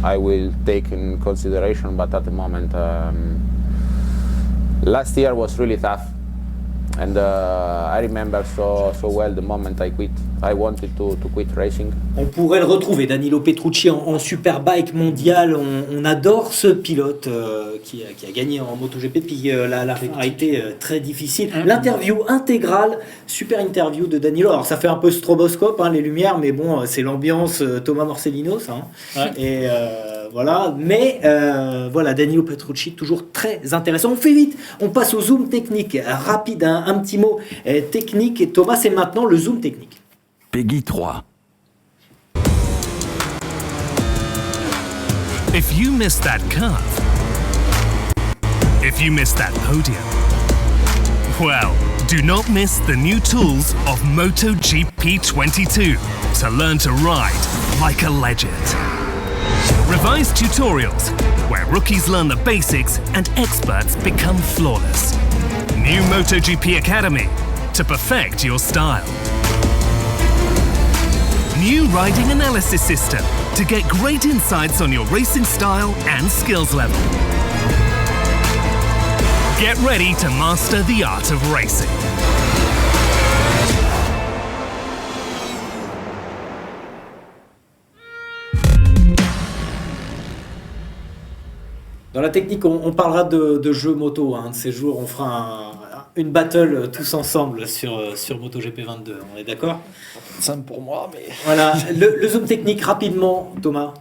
I will take in consideration. But at the moment, last year was really tough And I remember so well the moment I quit. I wanted to quit racing. On pourrait le retrouver, Danilo Petrucci, en Superbike mondial. On adore ce pilote qui a gagné en MotoGP, puis la fin a été très difficile. L'interview intégrale, super interview de Danilo. Alors ça fait un peu stroboscope, les lumières, mais bon, c'est l'ambiance Thomas Morcellino, ça. Ouais. Et voilà, mais voilà, Danilo Petrucci, toujours très intéressant. On fait vite, on passe au zoom technique, rapide, un petit mot technique. Et Thomas, c'est maintenant le zoom technique. Peggy 3. If you missed that curve, if you missed that podium, well, do not miss the new tools of MotoGP 22 to learn to ride like a legend. Revised tutorials, where rookies learn the basics and experts become flawless. New MotoGP Academy, to perfect your style. New riding analysis system, to get great insights on your racing style and skills level. Get ready to master the art of racing. Dans la technique, on parlera de jeux moto. Un de ces jours, on fera une battle tous ensemble sur MotoGP 22. On est d'accord ? Simple pour moi, mais... Voilà, le zoom technique rapidement, Thomas.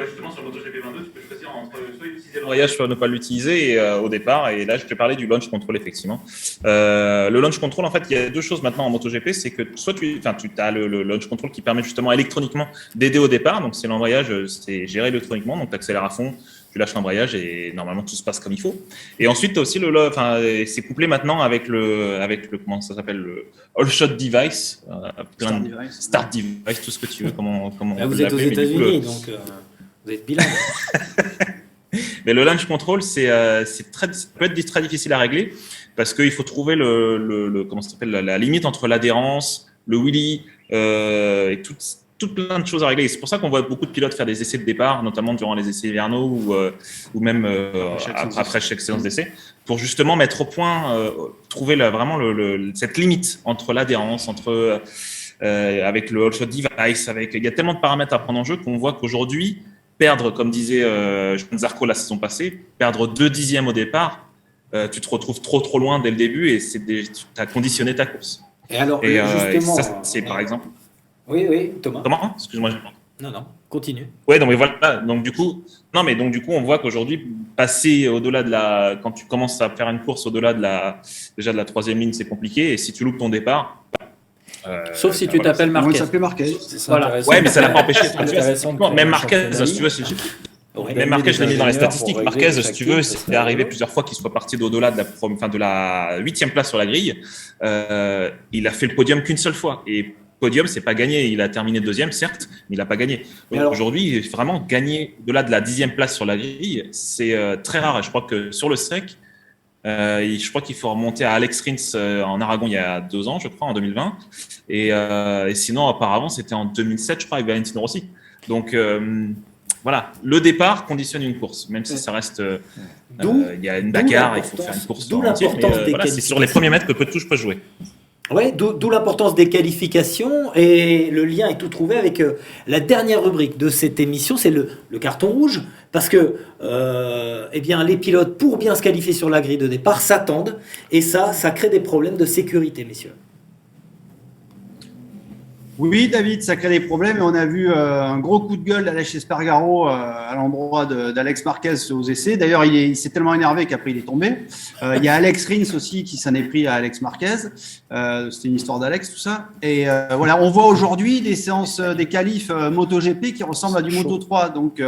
Justement, sur MotoGP 22, tu peux choisir entre soit utiliser l'embrayage, soit ne pas l'utiliser au départ. Et là, je te parlais du launch control, effectivement. Le launch control, en fait, il y a deux choses maintenant en MotoGP. C'est que soit tu as le launch control qui permet justement électroniquement d'aider au départ. Donc, c'est l'embrayage, c'est géré électroniquement. Donc, tu accélères à fond, tu lâches l'embrayage et normalement, tout se passe comme il faut. Et ensuite, tu as aussi c'est couplé maintenant avec le comment ça s'appelle, le All Shot Device. Start Device, tout ce que tu veux. Comment là, vous êtes aux États-Unis, donc... Vous êtes bilingue. Mais le launch control, ça peut être très difficile à régler parce qu'il faut trouver comment ça s'appelle, la limite entre l'adhérence, le wheelie et tout plein de choses à régler. Et c'est pour ça qu'on voit beaucoup de pilotes faire des essais de départ, notamment durant les essais hivernaux ou même après chaque séance d'essai, pour justement mettre au point, trouver vraiment cette limite entre l'adhérence, avec le All Shot Device, il y a tellement de paramètres à prendre en jeu qu'on voit qu'aujourd'hui, perdre, comme disait Johan Zarco la saison passée, perdre 2 dixièmes au départ, tu te retrouves trop loin dès le début et tu as conditionné ta course. Et alors, justement, ça, c'est par exemple. Oui, Thomas. Comment ? Excuse-moi. Non, continue. Ouais, donc voilà. Donc du coup, on voit qu'aujourd'hui, passer au-delà quand tu commences à faire une course au-delà de la 3e ligne, c'est compliqué. Et si tu loupes ton départ. Sauf si tu t'appelles Marquez. Ça s'appelle Marquez. Voilà. Ouais, mais ça l'a pas empêché. Même Marquez, si tu veux, même Marquez, je l'ai mis dans les statistiques. Marquez, si tu veux, c'est arrivé plusieurs fois qu'il soit parti d'au-delà de la 8e place sur la grille. Il a fait le podium qu'une seule fois. Et podium, c'est pas gagné. Il a terminé 2e, certes, mais il n'a pas gagné. Donc aujourd'hui, vraiment gagner au-delà de la 10e place sur la grille, c'est très rare. Et je crois que sur le sec, je crois qu'il faut remonter à Alex Rins en Aragon il y a 2 ans, je crois, en 2020. Et sinon, auparavant, c'était en 2007, je crois, avec Valentino Rossi. Donc, voilà, le départ conditionne une course, même si ça reste... il y a une bagarre, il faut faire une course dans l'entier. Voilà, c'est sur les premiers mètres que peu de touches peuvent jouer. Oui, d'où l'importance des qualifications, et le lien est tout trouvé avec la dernière rubrique de cette émission, c'est le carton rouge, parce que les pilotes, pour bien se qualifier sur la grille de départ, s'attendent, et ça crée des problèmes de sécurité, messieurs. Oui, David, ça crée des problèmes et on a vu un gros coup de gueule d'Aleix Espargaro à l'endroit d'Alex Marquez aux essais. D'ailleurs, il s'est tellement énervé qu'après il est tombé. Il y a Alex Rins aussi qui s'en est pris à Alex Marquez. C'était une histoire d'Alex, tout ça. Et voilà, on voit aujourd'hui des séances, des qualifs MotoGP qui ressemblent à du Moto3. Donc,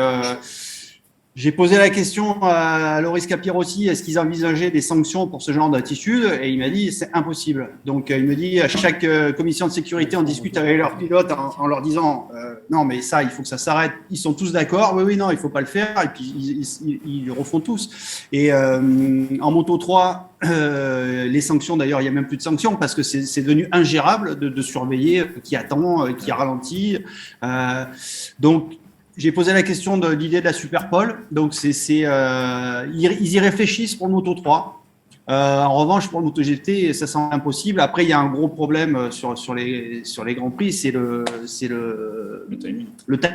j'ai posé la question à Loris Capirossi, est-ce qu'ils envisageaient des sanctions pour ce genre d'attitude ? Et il m'a dit, c'est impossible. Donc, il me dit, à chaque commission de sécurité, on discute avec leurs pilotes en leur disant, non, mais ça, il faut que ça s'arrête. Ils sont tous d'accord. Oui, non, il faut pas le faire. Et puis, ils le refont tous. Et en Moto 3, les sanctions, d'ailleurs, il y a même plus de sanctions parce que c'est devenu ingérable de surveiller qui attend, qui ralentit. Donc, j'ai posé la question de l'idée de la Superpole. Donc, ils y réfléchissent pour le Moto 3. En revanche, pour le MotoGP, ça semble impossible. Après, il y a un gros problème sur les Grands Prix, c'est le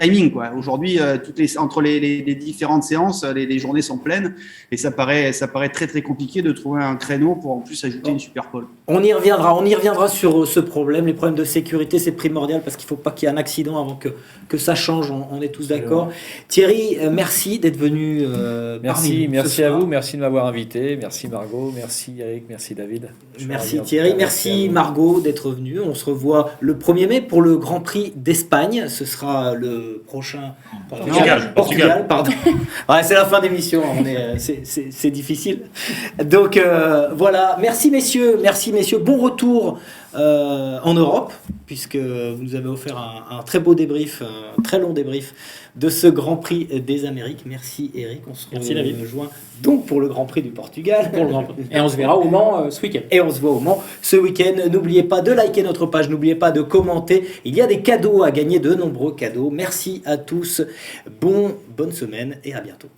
timing, quoi. Aujourd'hui, entre les différentes séances, les journées sont pleines et ça paraît très très compliqué de trouver un créneau pour en plus ajouter une super pole. On y reviendra sur ce problème. Les problèmes de sécurité, c'est primordial parce qu'il ne faut pas qu'il y ait un accident avant que ça change. On est tous d'accord. Thierry, merci d'être venu. Merci à vous, merci de m'avoir invité, merci Margot, merci Eric, merci David. Merci Thierry, merci Margot d'être venue. On se revoit le 1er mai pour le Grand Prix d'Espagne. Ce sera le prochain Portugal, pardon. Ouais, c'est la fin d'émission, c'est difficile. Donc voilà, merci messieurs. Bon retour en Europe, puisque vous nous avez offert un très beau débrief, un très long débrief de ce Grand Prix des Amériques. Merci Eric, on se rejoint donc pour le Grand Prix du Portugal. Et on se verra au Mans ce week-end. Et on se voit au Mans ce week-end. N'oubliez pas de liker notre page, n'oubliez pas de commenter. Il y a des cadeaux à gagner, de nombreux cadeaux. Merci à tous, bonne semaine et à bientôt.